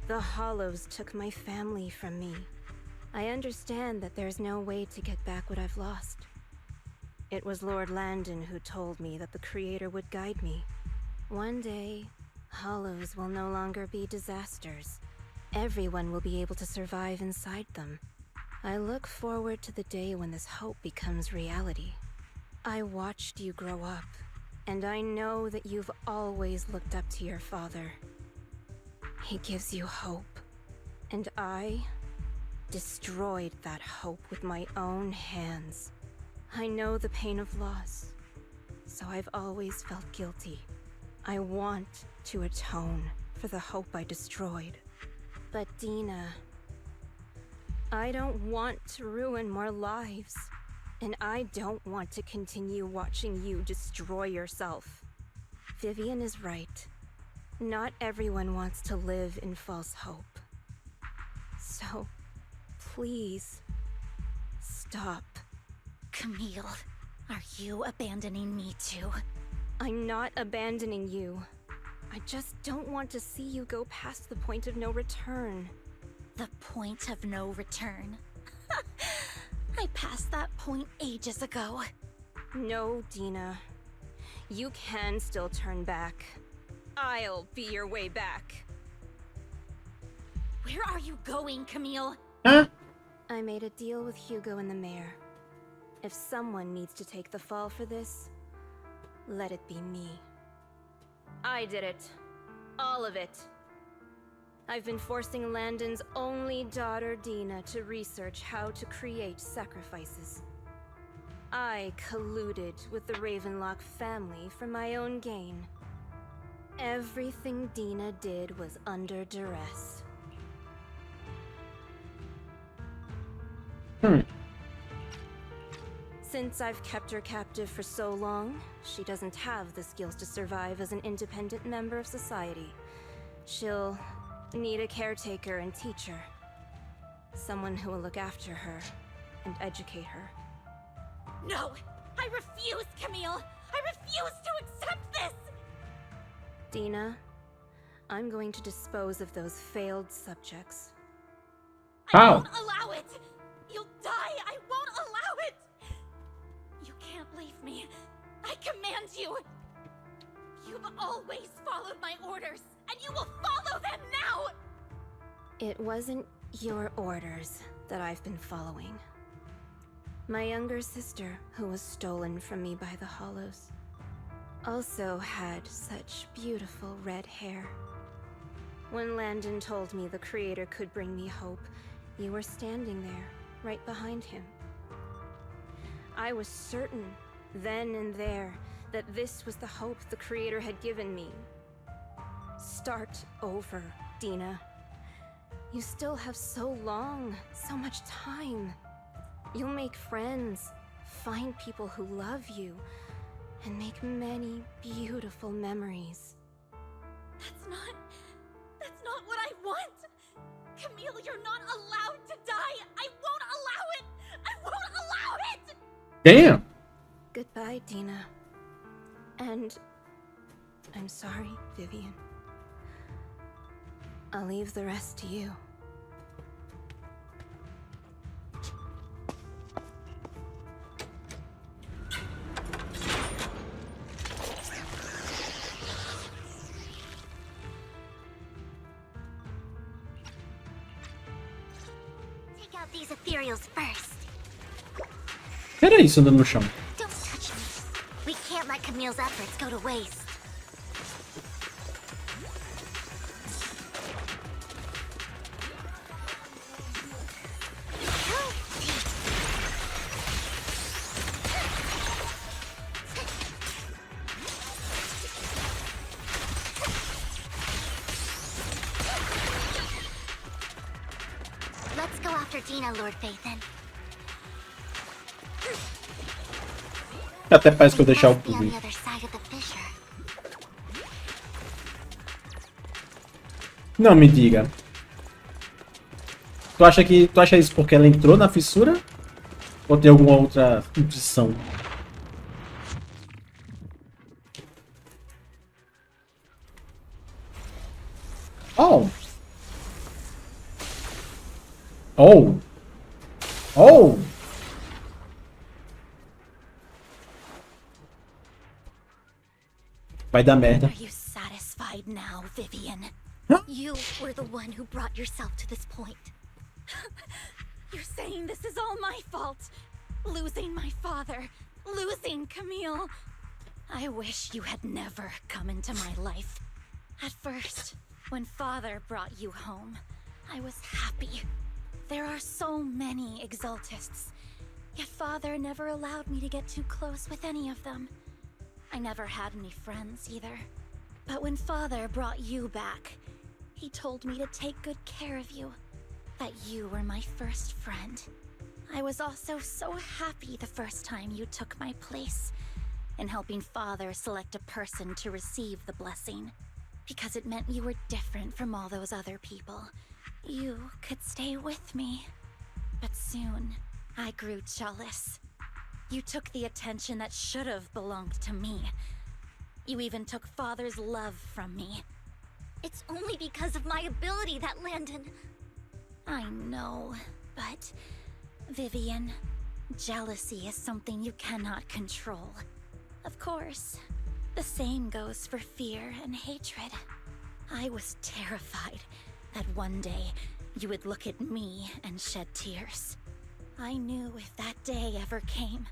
the Hollows took my family from me. I understand that there's no way to get back what I've lost. It was Lord Landon who told me that the Creator would guide me. One day, Hollows will no longer be disasters. Everyone will be able to survive inside them. I look forward to the day when this hope becomes reality. I watched you grow up, and I know that you've always looked up to your father. He gives you hope, and I destroyed that hope with my own hands. I know the pain of loss, so I've always felt guilty. I want to atone for the hope I destroyed. But Dina, I don't want to ruin more lives, and I don't want to continue watching you destroy yourself. Vivian is right. Not everyone wants to live in false hope. So, please, stop. Camille, are you abandoning me too? I'm not abandoning you. I just don't want to see you go past the point of no return. The point of no return? I passed that point ages ago. No, Dina. You can still turn back. I'll be your way back. Where are you going, Camille? Huh? I made a deal with Hugo and the mayor. If someone needs to take the fall for this, let it be me. I did it. All of it. I've been forcing Landon's only daughter, Dina, to research how to create sacrifices. I colluded with the Ravenlock family for my own gain. Everything Dina did was under duress. Since I've kept her captive for so long, she doesn't have the skills to survive as an independent member of society. She'll need a caretaker and teacher. Someone who will look after her and educate her. No! I refuse, Camille! I refuse to accept this! Dina, I'm going to dispose of those failed subjects. I won't allow it! You'll die! I won't allow it! You can't leave me. I command you! You've always followed my orders, and you will follow them now! It wasn't your orders that I've been following. My younger sister, who was stolen from me by the Hollows, also had such beautiful red hair. When Landon told me the Creator could bring me hope, you were standing there, right behind him. I was certain, then and there, that this was the hope the Creator had given me. Start over, Dina. You still have so long, so much time. You'll make friends, find people who love you, and make many beautiful memories. That's not what I want! Camille, you're not allowed to die! I won't allow it! I won't allow it! Damn! Goodbye, Dina. And I'm sorry, Vivian. I'll leave the rest to you. Take out these ethereals first. O que era isso andando no chão? Don't touch me. We can't let Camille's efforts go to waste. Let's go after Dina, Lord Phaethon. Até parece que eu deixar o Be on público. the other side of the fissure. Não me diga. Tu acha isso porque ela entrou na fissura? Ou tem alguma outra intuição? Oh. Oh. Oh. Vai dar merda. Are you satisfied now, Vivian? Huh? You were the one who brought yourself to this point. You're saying this is all my fault. Losing my father. Losing Camille. I wish you had never come into my life. At first, when father brought you home, I was happy. There are so many Exaltists, yet Father never allowed me to get too close with any of them. I never had any friends either. But when Father brought you back, he told me to take good care of you, that you were my first friend. I was also so happy the first time you took my place in helping Father select a person to receive the blessing, because it meant you were different from all those other people. You could stay with me. But soon, I grew jealous. You took the attention that should have belonged to me. You even took Father's love from me. It's only because of my ability that Landon... I know, but... Vivian, jealousy is something you cannot control. Of course, the same goes for fear and hatred. I was terrified that one day you would look at me and shed tears. I knew if that day ever came,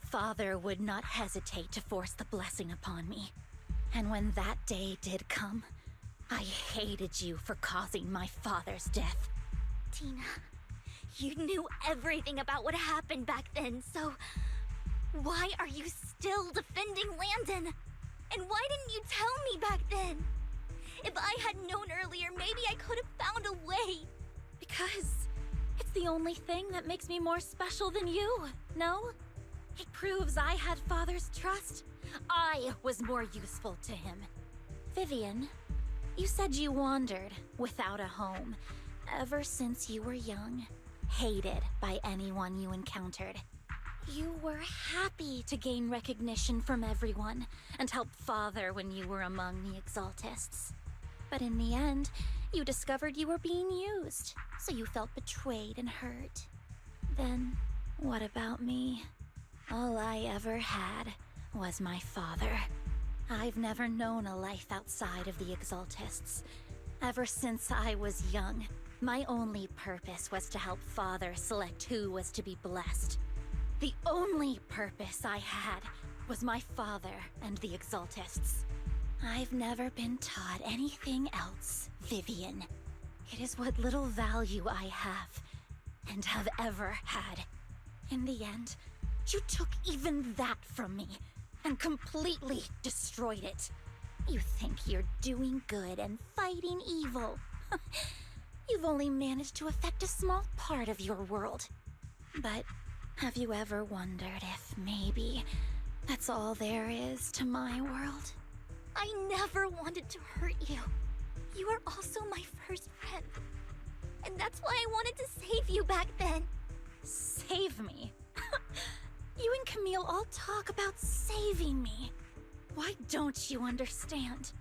Father would not hesitate to force the blessing upon me. And when that day did come, I hated you for causing my father's death. Tina, you knew everything about what happened back then, so... why are you still defending Landon? And why didn't you tell me back then? If I had known earlier, maybe I could have found a way. Because it's the only thing that makes me more special than you, no? It proves I had Father's trust. I was more useful to him. Vivian, you said you wandered without a home ever since you were young, hated by anyone you encountered. You were happy to gain recognition from everyone and help Father when you were among the Exaltists. But in the end, you discovered you were being used, so you felt betrayed and hurt. Then, what about me? All I ever had was my father. I've never known a life outside of the Exaltists. Ever since I was young, my only purpose was to help Father select who was to be blessed. The only purpose I had was my father and the Exaltists. I've never been taught anything else, Vivian. It is what little value I have, and have ever had. In the end, you took even that from me, and completely destroyed it. You think you're doing good and fighting evil. You've only managed to affect a small part of your world. But have you ever wondered if maybe that's all there is to my world? I never wanted to hurt you. You were also my first friend. And that's why I wanted to save you back then. Save me? You and Camille all talk about saving me. Why don't you understand?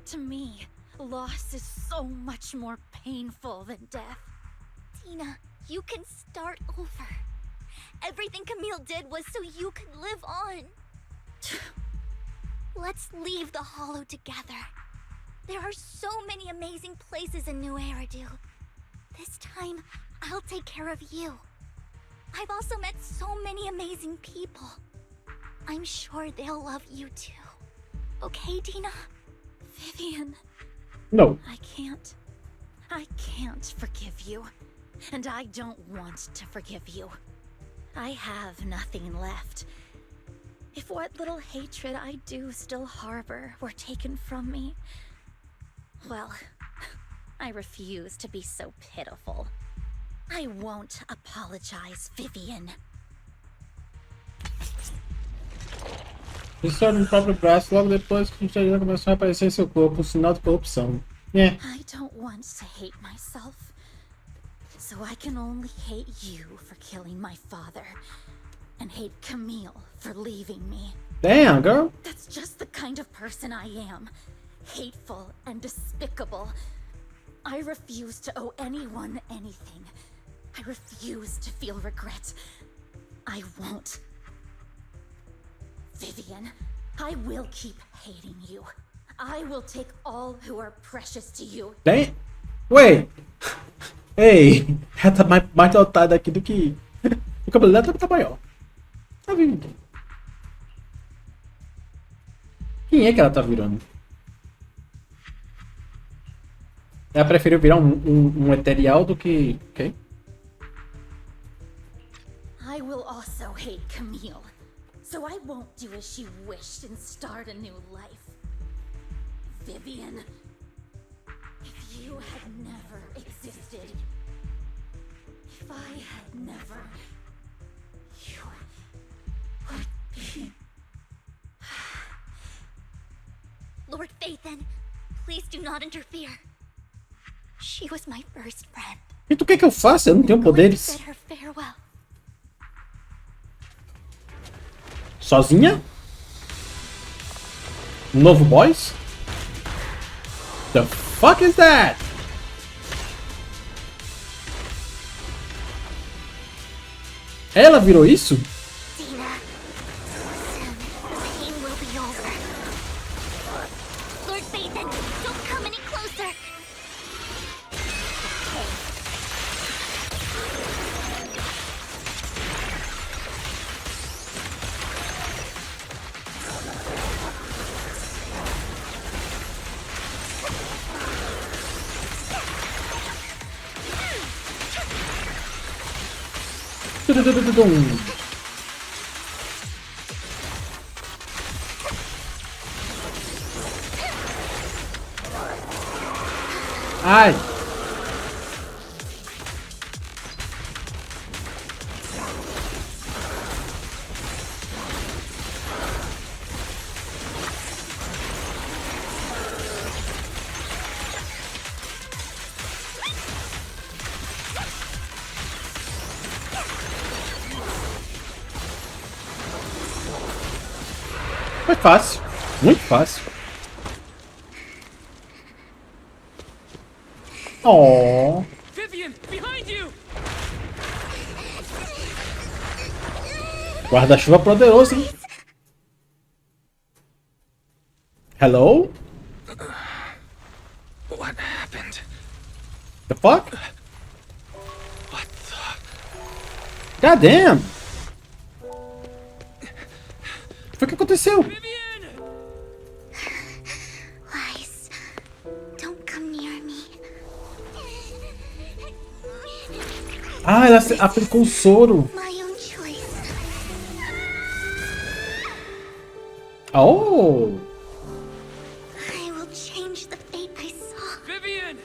To me, loss is so much more painful than death. Tina, you can start over. Everything Camille did was so you could live on. Let's leave the Hollow together. There are so many amazing places in New Eridu. This time, I'll take care of you. I've also met so many amazing people. I'm sure they'll love you too. Okay, Tina? Vivian. No. I can't forgive you. And I don't want to forgive you. I have nothing left. If what little hatred I do still harbor were taken from me, well, I refuse to be so pitiful. I won't apologize, Vivian. Isso no próprio braço logo depois que o Instagram começou a aparecer em seu corpo, um sinal de corrupção. Yeah. I don't want to hate myself. So I can only hate you for killing my father. And hate Camille for leaving me. Damn, girl. That's just the kind of person I am. Hateful and despicable. I refuse to owe anyone anything. I refuse to feel regret. I won't. Vivian, I will keep hating you. I will take all who are precious to you. Damn. Wait. Ei, ela tá mais dotada aqui do que... O cabelo dela tá maior. Tá vindo. Quem é que ela tá virando? Ela preferiu virar um eterial do que... Ok. I will also hate Camille, so I won't do as she wished and start a new life. Vivian, if you had never existed, if I had never, you would be... Lord Phaethon, please do not interfere. She was my first friend. E tu quer que eu faça? Eu não tenho poderes. Bid her farewell. Sozinha? Novo boss? The fuck is that? Ela virou isso? Dina, soon the pain will be over. Lord Phaethon, don't come any closer. Ai. Foi fácil, muito fácil. Oh. Vivian, behind you! Guarda-chuva poderoso, hein? Hello? What happened? The fuck? What the... God damn! O que foi que aconteceu? Lies, don't come near me. Ah, ela aplicou o soro. My own choice. Oh! I will change the fate I saw. Vivian!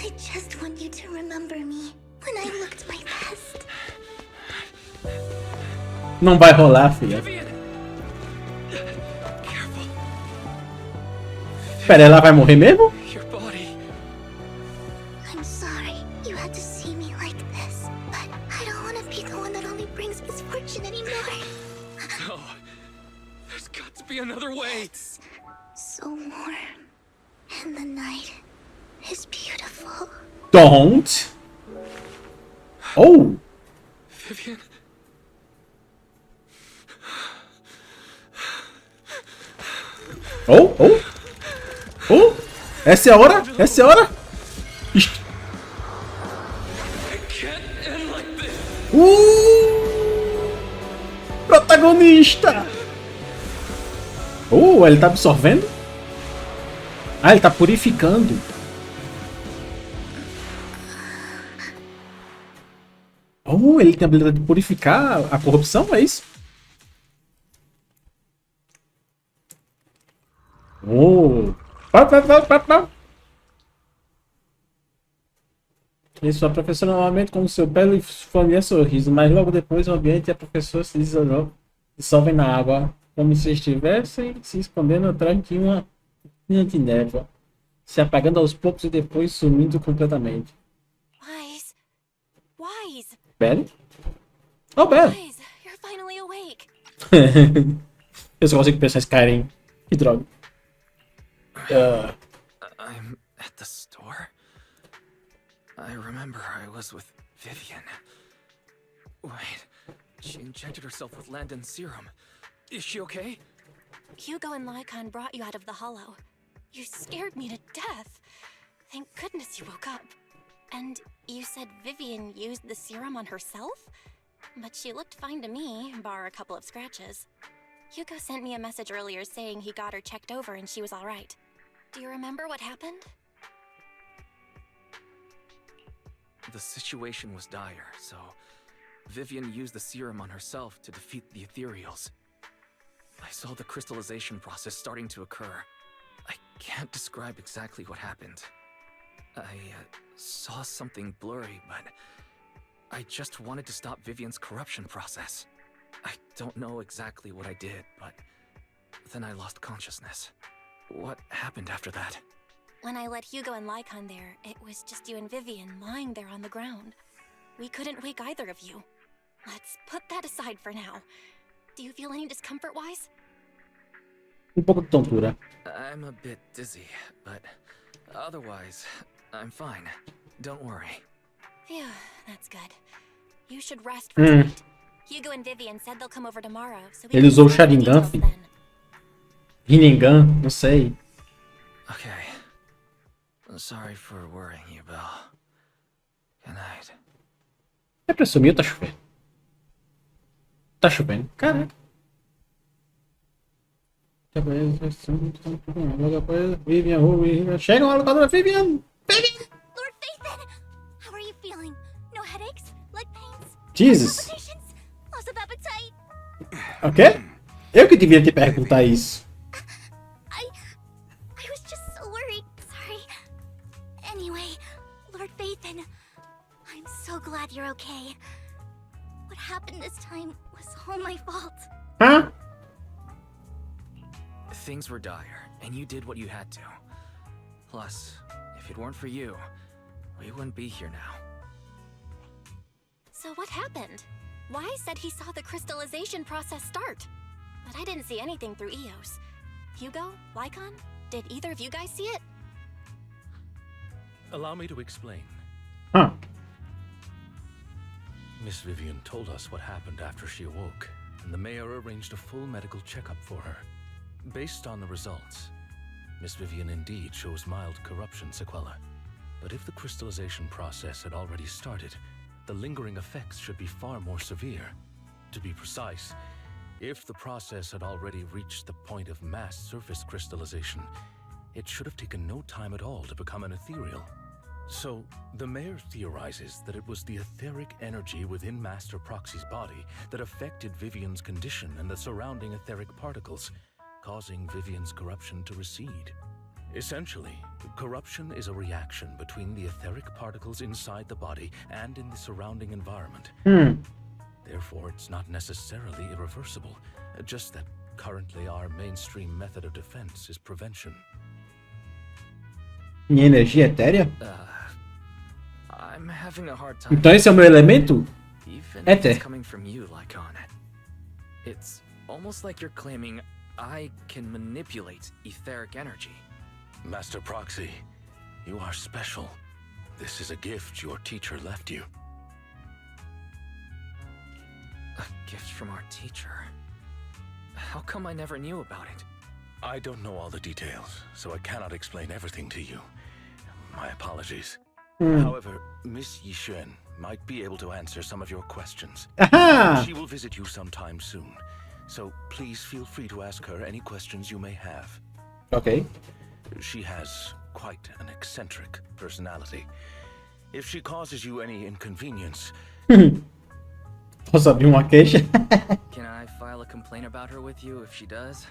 I just want you to remember me when I looked my best. Não vai rolar, filha. Pera, ela vai morrer mesmo? I'm sorry you had to see me like this, but I don't want to be the one that only brings misfortune anymore. No. There's got to be another way. It's so warm, and the night is beautiful. Don't. Oh. Vivian. Oh, oh. Oh. Essa é a hora? Essa é a hora? Protagonista! Ele tá absorvendo? Ah, ele tá purificando. Ele tem a habilidade de purificar a corrupção, é isso? Para. Isso, a professora novamente com o seu belo e familiar sorriso, mas logo depois o ambiente e a professora se dissolvem na água, como se estivessem se escondendo atrás de uma linha de névoa, se apagando aos poucos e depois sumindo completamente. Wise. Belly? Oh, Belly! Wise, you're finally awake. Eu só consigo pensar em Skyrim. Que droga. I'm at the store? I remember I was with Vivian. Wait, she injected herself with Landon's serum. Is she okay? Hugo and Lycon brought you out of the hollow. You scared me to death. Thank goodness you woke up. And you said Vivian used the serum on herself? But she looked fine to me, bar a couple of scratches. Hugo sent me a message earlier saying he got her checked over and she was all right. Do you remember what happened? The situation was dire, so Vivian used the serum on herself to defeat the ethereals. I saw the crystallization process starting to occur. I can't describe exactly what happened. I saw something blurry, but I just wanted to stop Vivian's corruption process. I don't know exactly what I did, but then I lost consciousness. What happened after that? When I let Hugo and Lycon there, it was just you and Vivian lying there on the ground. We couldn't wake either of you. Let's put that aside for now. Do you feel any discomfort-wise? Pouco de tontura. I'm a bit dizzy, but otherwise, I'm fine. Don't worry. Phew, that's good. You should rest for tonight. Hugo and Vivian said they'll come over tomorrow, so we Ele usou o discuss the Sharingan, details filho. then. Rinnegan, não sei. Okay. Sorry for worrying you, Belle. Good night. É pra sumir ou tá chovendo? Tá chovendo. Caraca. Vivian, chega uma lutadora, Vivian! Vivian! Lord Phaethon! How are you feeling? No headaches? Leg pains? Jesus! Palpitations? Loss of appetite? O quê? Eu que devia te perguntar isso. I was just so worried. Sorry. Anyway, Lord Phaethon, I'm so glad you're okay. What happened this time was all my fault. Huh? Things were dire, and you did what you had to. Plus, if it weren't for you, we wouldn't be here now. So what happened? Wai said he saw the crystallization process start. But I didn't see anything through Eos. Hugo? Lycon? Did either of you guys see it? Allow me to explain. Huh. Miss Vivian told us what happened after she awoke, and the mayor arranged a full medical checkup for her. Based on the results, Miss Vivian indeed shows mild corruption sequelae. But if the crystallization process had already started, the lingering effects should be far more severe. To be precise, if the process had already reached the point of mass surface crystallization, it should have taken no time at all to become an ethereal. So, the mayor theorizes that it was the etheric energy within Master Proxy's body that affected Vivian's condition and the surrounding etheric particles, causing Vivian's corruption to recede. Essentially, corruption is a reaction between the etheric particles inside the body and in the surrounding environment. Therefore, it's not necessarily irreversible, just that currently our mainstream method of defense is prevention. Minha energia etérea? I'm having a hard time. Então esse é o meu elemento? Even if Éter. it's coming from you, Lycon. It's almost like you're claiming I can manipulate etheric energy. Master Proxy, you are special. This is a gift your teacher left you. A gift from our teacher? How come I never knew about it? I don't know all the details, so I cannot explain everything to you. My apologies. However, Miss Yixuan might be able to answer some of your questions. Aha! She will visit you sometime soon, so please feel free to ask her any questions you may have. Ok. She has quite an eccentric personality. If she causes you any inconvenience... Posso abrir uma queixa? Can I file a complaint about her with you if she does?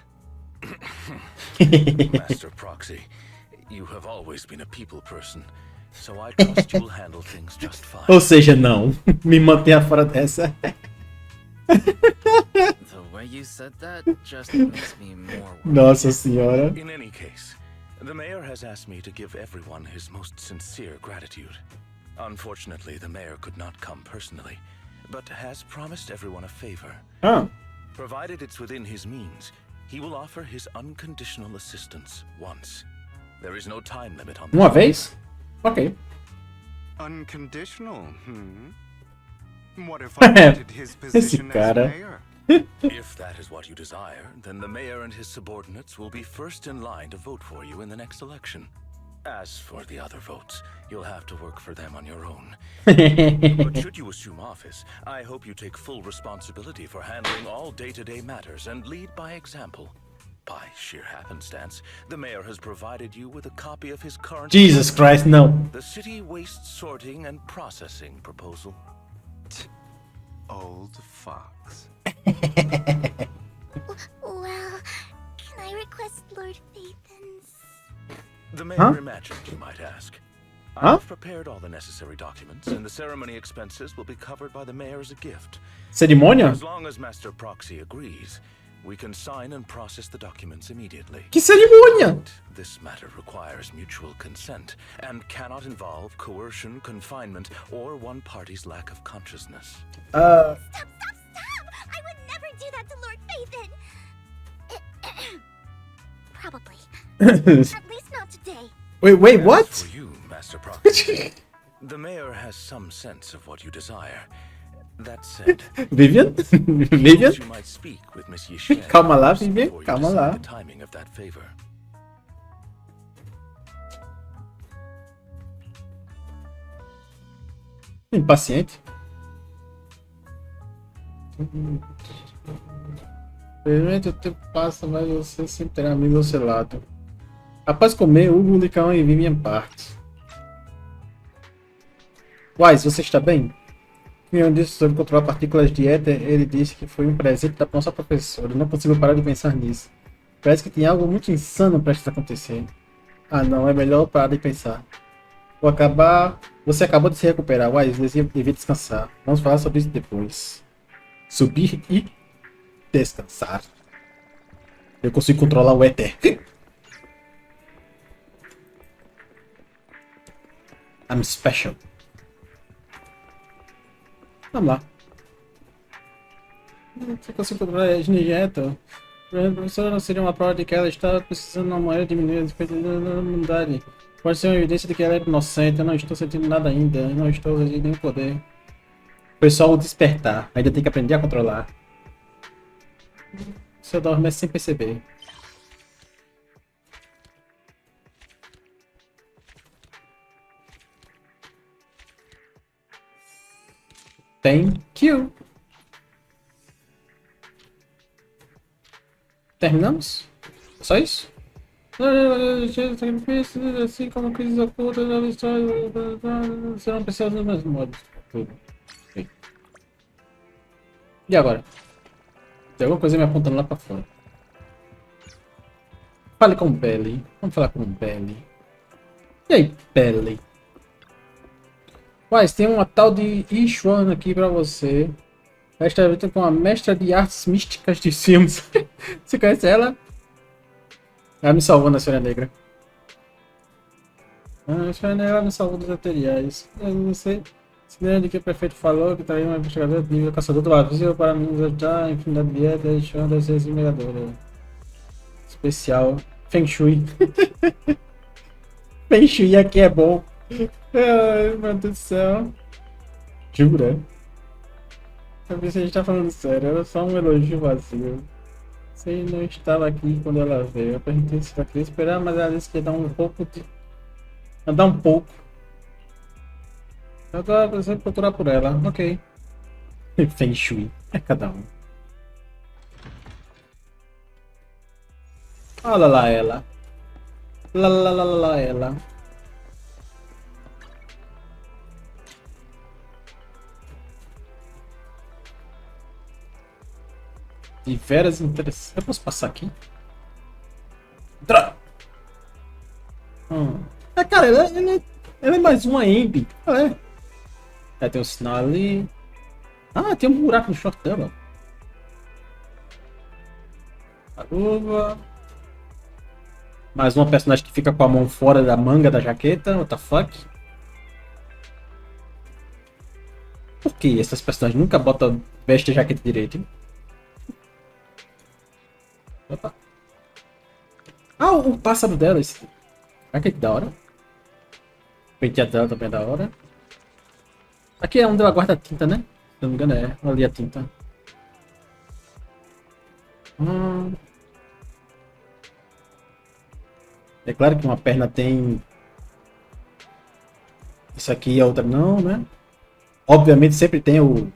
Master Proxy, you have always been a people person, so I trust you'll handle things just fine. Ou seja, não. Me mantenha fora dessa. The way you said that just makes me more worried. Nossa senhora. In any case, the mayor has asked me to give everyone his most sincere gratitude. Unfortunately, the mayor could not come personally, but has promised everyone a favor. Ah. Provided it's within his means, he will offer his unconditional assistance once. There is no time limit on this. Uma vez? Ok. Unconditional, What if I wanted his position as mayor? If that is what you desire, then the mayor and his subordinates will be first in line to vote for you in the next election. As for the other votes, you'll have to work for them on your own. But should you assume office, I hope you take full responsibility for handling all day-to-day matters and lead by example. By sheer happenstance, the mayor has provided you with a copy of his current... Jesus Christ, no. The city waste sorting and processing proposal. old fox. Well, can I request Lord Phaethon's... The mayor imagined, you might ask. I've prepared all the necessary documents, and the ceremony expenses will be covered by the mayor as a gift. Cerimônia? As long as Master Proxy agrees, we can sign and process the documents immediately. Que cerimônia? This matter requires mutual consent and cannot involve coercion, confinement, or one party's lack of consciousness. Stop! I would never do that to Lord Phaethon! Probably. At least not today. Wait, what? As for you, Master Proxy, the mayor has some sense of what you desire. That said, Vivian? Vivian? you might speak with Miss Yixuan Calma lá, Vivian. before you Calma decide lá. the timing of that favor. Impaciente. Experimenta o tempo passa, mas você sempre terá amigo ao seu lado. Após comer, Hugo, Licão e Vivian parte. Wise, você está bem? Vivian disse sobre controlar partículas de éter. Ele disse que foi um presente da nossa professora. Não consigo parar de pensar nisso. Parece que tem algo muito insano prestes a acontecer. Ah não, é melhor parar de pensar. Você acabou de se recuperar, Wise, devia descansar. Vamos falar sobre isso depois. Subir e descansar. Eu consigo controlar o éter. I'm special. Vamos lá. Você consigo controlar a energia. Professora, não seria uma prova de que ela está precisando de uma moeda diminuir as efeitos da humanidade. Pode ser uma evidência de que ela é inocente. Eu não estou sentindo nada ainda. Eu não estou sentindo nenhum poder. O pessoal despertar. Ainda tem que aprender a controlar. Você adormece sem perceber. Thank you. Terminamos? Só isso? Assim como crises ocultas serão preciosas nos mesmos modos. Tudo. Okay. E agora? Tem alguma coisa me apontando lá pra fora. Fale com o Belly. Vamos falar com o Belly. E aí, Belly? Mas tem uma tal de Yixuan aqui pra você. Esta vez com a mestra de artes místicas de filmes. Você conhece ela? Ela me salvou na Senhora Negra. A Senhora Negra me salvou dos materiais. Eu não sei. Se lembra de que o prefeito falou que traria uma investigadora de nível caçador do vazio para nos ajudar a infinidade de dieta e chão das esmagadoras. Especial. Feng Shui. Feng Shui aqui é bom. Ai, meu Deus do céu. Jura? Eu pensei que a gente tá falando sério, era só um elogio vazio. Você não estava aqui quando ela veio. Eu perguntei se ela queria esperar, mas ela disse que ia dar um pouco de... andar um pouco. Eu tava precisando procurar por ela, ok. Feng Shui, é cada um. Olha lá ela. Lá ela. Diversas interessantes. Eu posso passar aqui? Cara, ela é mais uma Ambi. Tem um sinal ali. Ah, tem um buraco no short dela. A luva. Mais uma personagem que fica com a mão fora da manga da jaqueta. What the fuck? Por que essas personagens nunca botam veste a jaqueta direito, hein? Opa. Ah, o pássaro dela. Esse... Ah, que da hora. O penteado dela também é da hora. Aqui é onde ela guarda a tinta, né? Se não me engano é. Ali a tinta. É claro que uma perna tem... Isso aqui e a outra não, né? Obviamente sempre tem o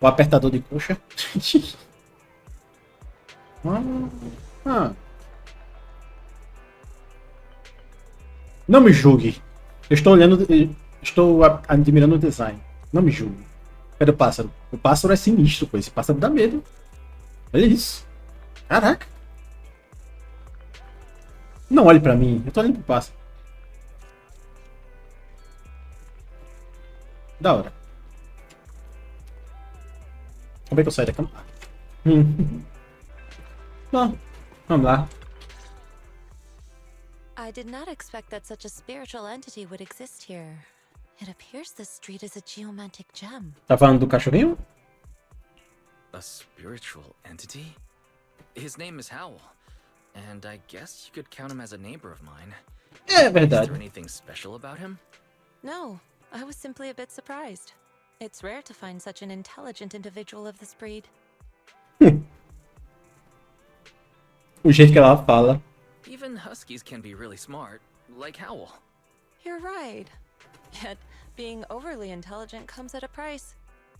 apertador de coxa. Não me julgue. Eu estou olhando, estou admirando o design. Não me julgue. Cadê o pássaro? O pássaro é sinistro, pô. Esse pássaro dá medo. Olha isso. Caraca. Não olhe pra mim. Eu tô olhando pro pássaro. Da hora. Como é que eu saio da cama? Bom, vamos lá. I did not expect that such a spiritual entity would exist here. It appears this street is a geomantic gem. Tá falando do cachorrinho? A spiritual entity? His name is Howl, and I guess you could count him as a neighbor of mine. É Is verdade. there anything special about him? No, I was simply a bit surprised. It's rare to find such an intelligent individual of this breed. O jeito que ela fala. Even huskies can be really smart, like Howl. You're right. Yet, being overly intelligent comes at a price.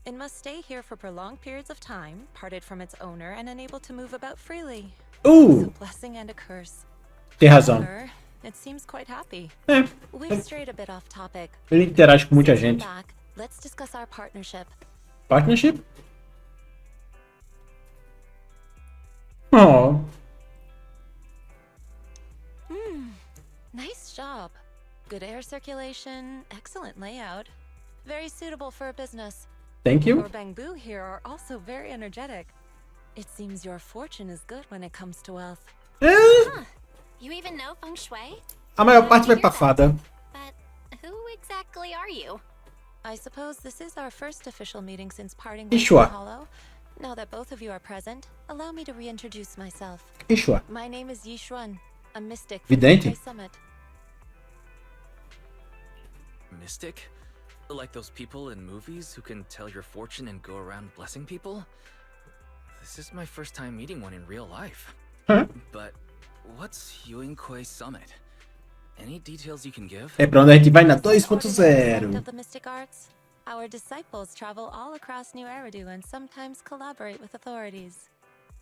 It must stay here for prolonged periods of time, parted from its owner, and unable to move about freely. It's a blessing and a curse. Tem razão. However, it seems quite happy. É. We've strayed a bit off topic. Ele interage com muita Since we're gente. back, let's discuss our partnership. Partnership? Oh. Nice job. Good air circulation, excellent layout. Very suitable for a business. Thank you. Your bamboo here are also very energetic. It seems your fortune is good when it comes to wealth. É. You even know feng shui? A maior parte vai pra fada. But who exactly are you? I suppose this is our first official meeting since parting with Yixuan. the Hollow. Now that both of you are present, allow me to reintroduce myself. Yixuan. My name is Yixuan, a mystic Vidente? from the Summit. Mystic? Like those people in movies who can tell your fortune and go around blessing people? This is my first time meeting one in real life. Huh? But what's Yuinkui Summit? Any details you can give? É pra onde a gente vai na This is an organized 2.0. of the mystic arts. Our disciples travel all across New Eridu and sometimes collaborate with authorities.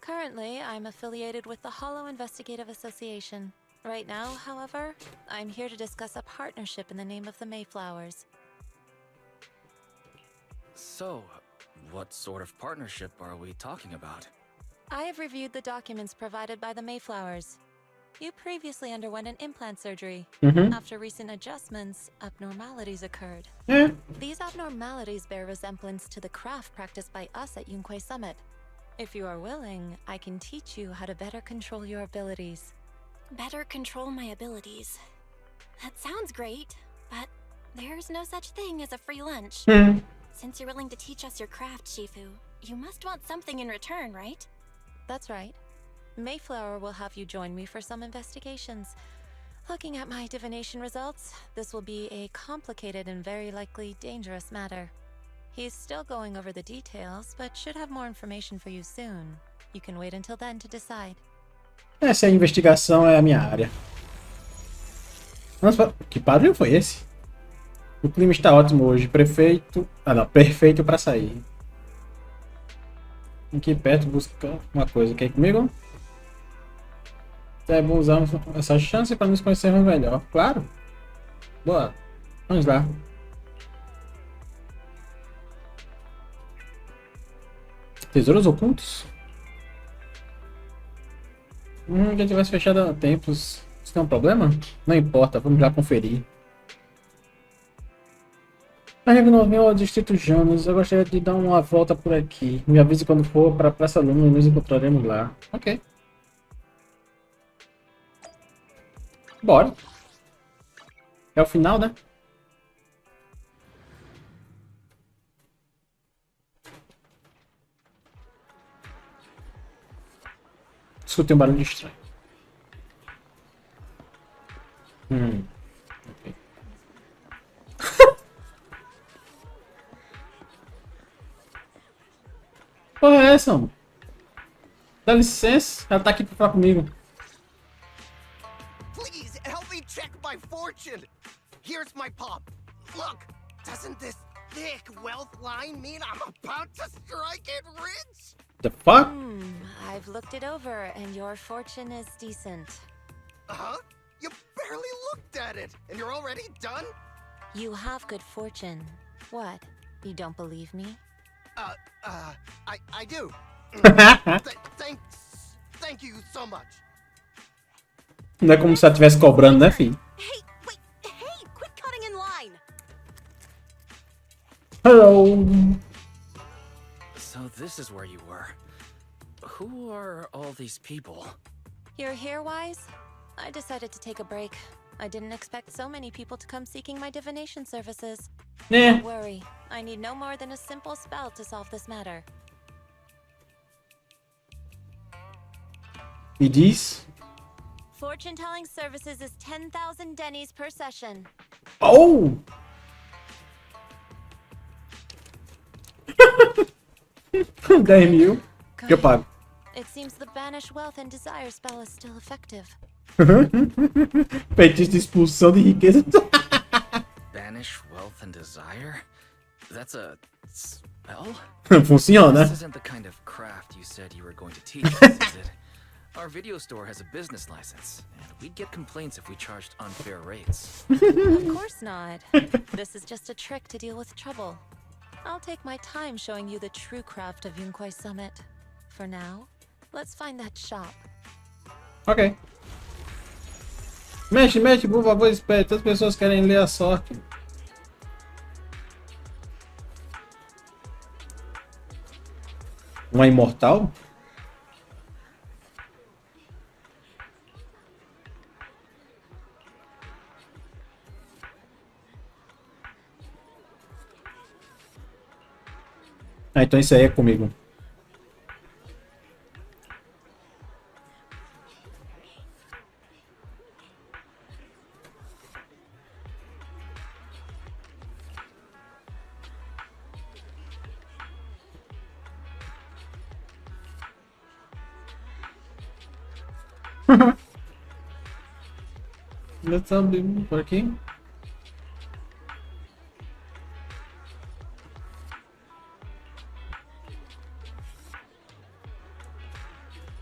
Currently, I'm affiliated with the Hollow Investigative Association. Right now, however, I'm here to discuss a partnership in the name of the Mayflowers. So, what sort of partnership are we talking about? I have reviewed the documents provided by the Mayflowers. You previously underwent an implant surgery. After recent adjustments, abnormalities occurred. É. These abnormalities bear resemblance to the craft practiced by us at Yunquei Summit. If you are willing, I can teach you how to better control your abilities. Better control my abilities. That sounds great, but there's no such thing as a free lunch. Since you're willing to teach us your craft, Shifu, you must want something in return, right? That's right. Mayflower will have you join me for some investigations. Looking at my divination results, this will be a complicated and very likely dangerous matter. He's still going over the details, but should have more information for you soon. You can wait until then to decide. Essa investigação é a minha área. Nossa, que barulho foi esse? O clima está ótimo hoje. Prefeito... Ah, não. Perfeito para sair. Aqui perto buscar uma coisa. Quer ir comigo? É bom usar essa chance para nos conhecermos melhor. Claro. Boa. Vamos lá. Tesouros ocultos? Já tivesse fechado há tempos. Isso tem um problema? Não importa, vamos lá conferir. Carrego novinho ao Distrito Jonas. Eu gostaria de dar uma volta por aqui. Me avise quando for para a Praça Luna e nos encontraremos lá. Ok. Bora. É o final, né? Escutei um barulho estranho. Ok. Porra é essa, mano? Dá licença, ela tá aqui pra falar comigo. Please help me check my fortune. Here's my palm. Look, doesn't this thick wealth line mean I'm about to strike it rich? The fuck? I've looked it over, and your fortune is decent. Huh? You barely looked at it, and you're already done? You have good fortune. What? You don't believe me? I do. Thank you so much. Não é como se ela estivesse cobrando, né, filho? Hey, wait, hey, quit cutting in line. Hello. So this is where you were. Who are all these people? You're here, Wise? I decided to take a break. I didn't expect so many people to come seeking my divination services. Yeah. Don't worry, I need no more than a simple spell to solve this matter. Me diz. Fortune-telling services is 10,000 dennies per session. Oh! 10.000 que eu pago. It seems the banish wealth and desire spell is still effective. Feitiço de expulsão de riqueza. Banish wealth and desire? That's a spell? Funciona. This isn't the kind of craft you said you were going to teach us, is it? Our video store has a business license, and we'd get complaints if we charged unfair rates. Of course not. This is just a trick to deal with trouble. I'll take my time showing you the true craft of Yunquai Summit. For now, let's find that shop. Ok. Mexe, por favor, espere. Todas as pessoas querem ler a sorte. Uma imortal? Ah, então isso aí é comigo. Let's abrir por aqui.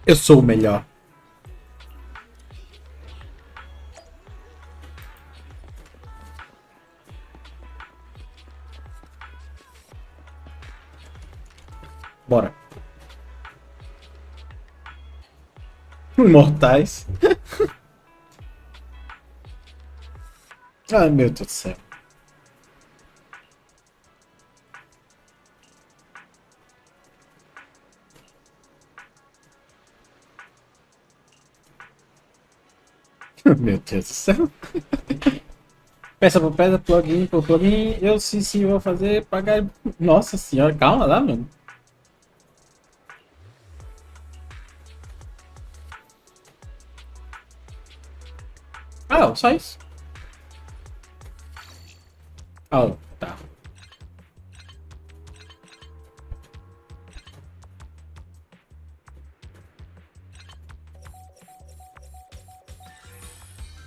Eu sou o melhor. Bora. Imortais. Ai, meu Deus do céu. Meu Deus do céu. Peça por peça, plugin por plugin. Eu sim vou fazer pagar. Nossa senhora, calma lá, mano. Ah, só isso. Oh, tá.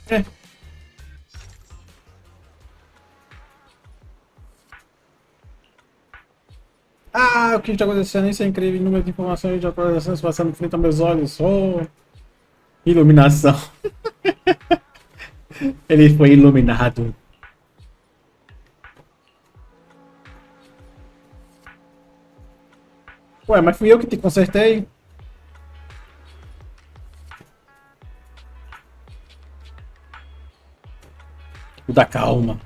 É. Ah, o que está acontecendo? Isso é incrível. Número de informações de atualizações passando frente aos meus olhos. Oh, iluminação. Ele foi iluminado. Ué, mas fui eu que te consertei. O da calma.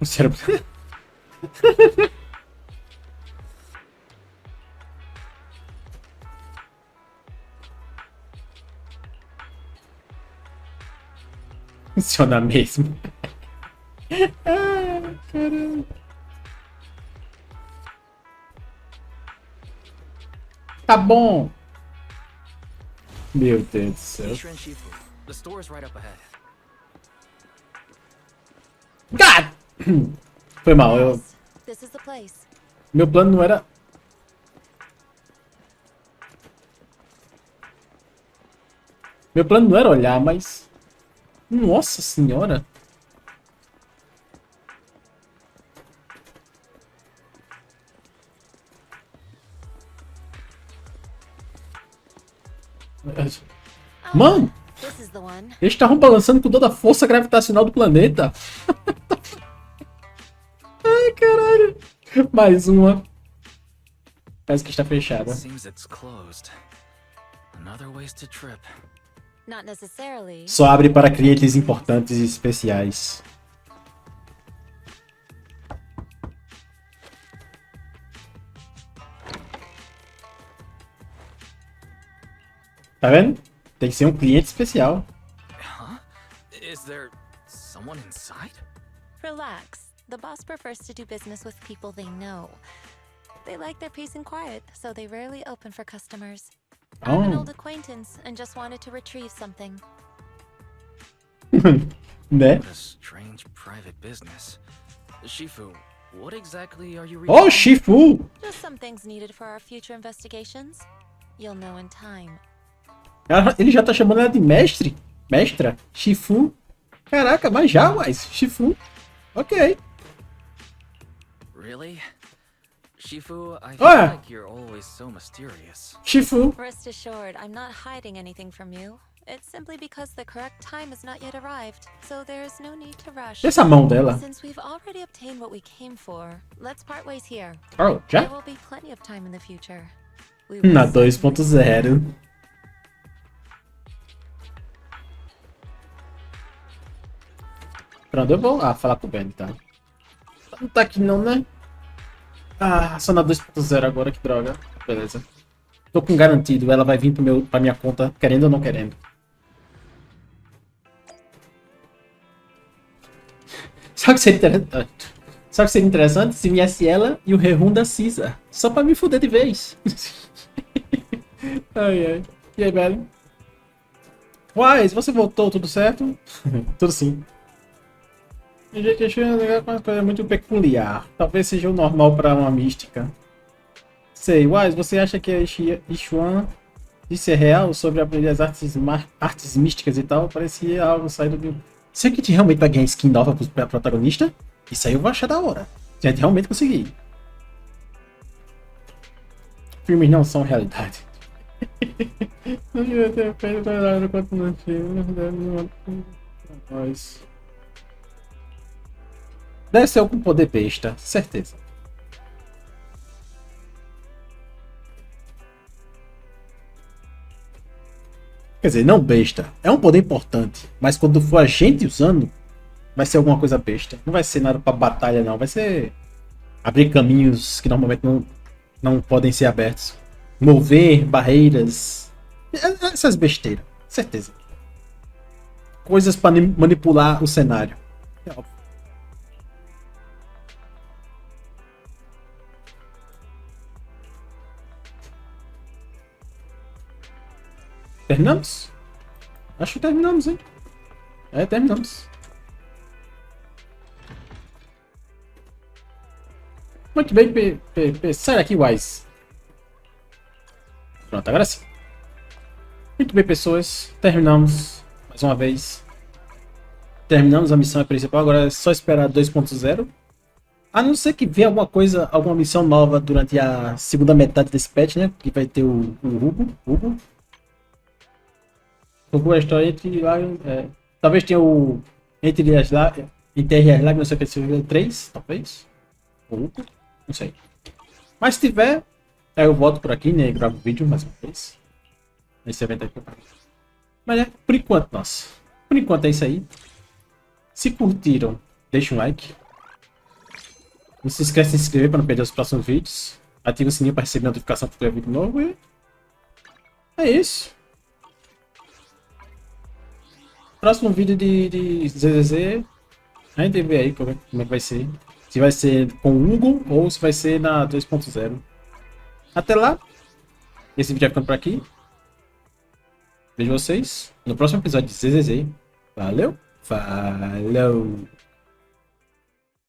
O cérebro. Funciona mesmo. Ai, caramba. Tá bom. Meu Deus do céu. The store is right up ahead. God! Foi mal, eu... This is the place. Meu plano não era... Meu plano não era olhar, mas... Nossa senhora! Mano, eles estavam balançando com toda a força gravitacional do planeta. Ai, caralho. Mais uma. Parece que está fechada. Só abre para clientes importantes e especiais. Tá vendo? Tem que ser um cliente especial. Is there someone inside? Relax. The boss prefers to do business with people they know. They like their peace and quiet, so they rarely open for customers. I'm an old acquaintance and just wanted to retrieve something. Né? What a strange private business. Shifu, what exactly are you Oh, Shifu! Just some things needed for our future investigations. You'll know in time. Ele já tá chamando ela de mestre? Mestra? Shifu? Caraca, mas já, mas Shifu. Ok. Really? Shifu, I feel like you're always so mysterious. Shifu. Rest assured, I'm not hiding anything from you. It's simply because the correct time has not yet arrived, so there's no need to rush. Essa mão dela. Since we've already obtained what we came for, let's part ways here. Oh, já? There will be plenty of time in the future. Na 2.0. Pronto, eu vou falar com o Ben, tá? Não tá aqui não, né? Ah, só na 2.0 agora, que droga. Beleza. Tô com garantido, ela vai vir pra minha conta, querendo ou não querendo. Sabe o que seria interessante? Sabe o que seria interessante? Se viesse ela e o Rehum da Cisa. Só pra me fuder de vez. Ai, ai. E aí, velho? Wise, você voltou, tudo certo? Tudo sim. A gente achou uma coisa muito peculiar. Talvez seja o normal para uma mística. Sei, Wise, você acha que a Yixuan disse é real sobre aprender as artes místicas e tal? Parecia algo saído do... Será que a gente realmente vai ganhar skin nova para protagonista? Isso aí eu vou achar da hora. Se a gente realmente conseguir. Filmes não são realidade. Não devia ter feito nada quanto no filme. Deve ser algum poder besta, certeza. Quer dizer, não besta. É um poder importante. Mas quando for a gente usando, vai ser alguma coisa besta. Não vai ser nada pra batalha, não. Vai ser abrir caminhos que normalmente não podem ser abertos. Mover barreiras. Essas besteiras. Certeza. Coisas pra manipular o cenário. É óbvio. Terminamos? Acho que terminamos, hein? É, terminamos. Muito bem, sai daqui, Wise. Pronto, agora sim. Muito bem, pessoas. Terminamos mais uma vez. Terminamos a missão principal. Agora é só esperar 2.0. A não ser que venha alguma coisa, alguma missão nova durante a segunda metade desse patch, né? Que vai ter o Hugo. Jogou a história entre lá. Talvez tenha o. Entre as lágrimas, não sei o que, 3, talvez. Ou não sei. Mas se tiver, aí eu volto por aqui, né? Gravo vídeo mais uma vez. Nesse evento aqui. Mas por enquanto, nossa. Por enquanto é isso aí. Se curtiram, deixa um like. Não se esqueça de se inscrever para não perder os próximos vídeos. Ativa o sininho para receber notificação para vídeo novo. E é isso. Próximo vídeo de ZZZ, a gente vê aí como é que vai ser. Se vai ser com o Hugo ou se vai ser na 2.0. Até lá, esse vídeo vai ficando por aqui. Vejo vocês no próximo episódio de ZZZ. Valeu! Falou!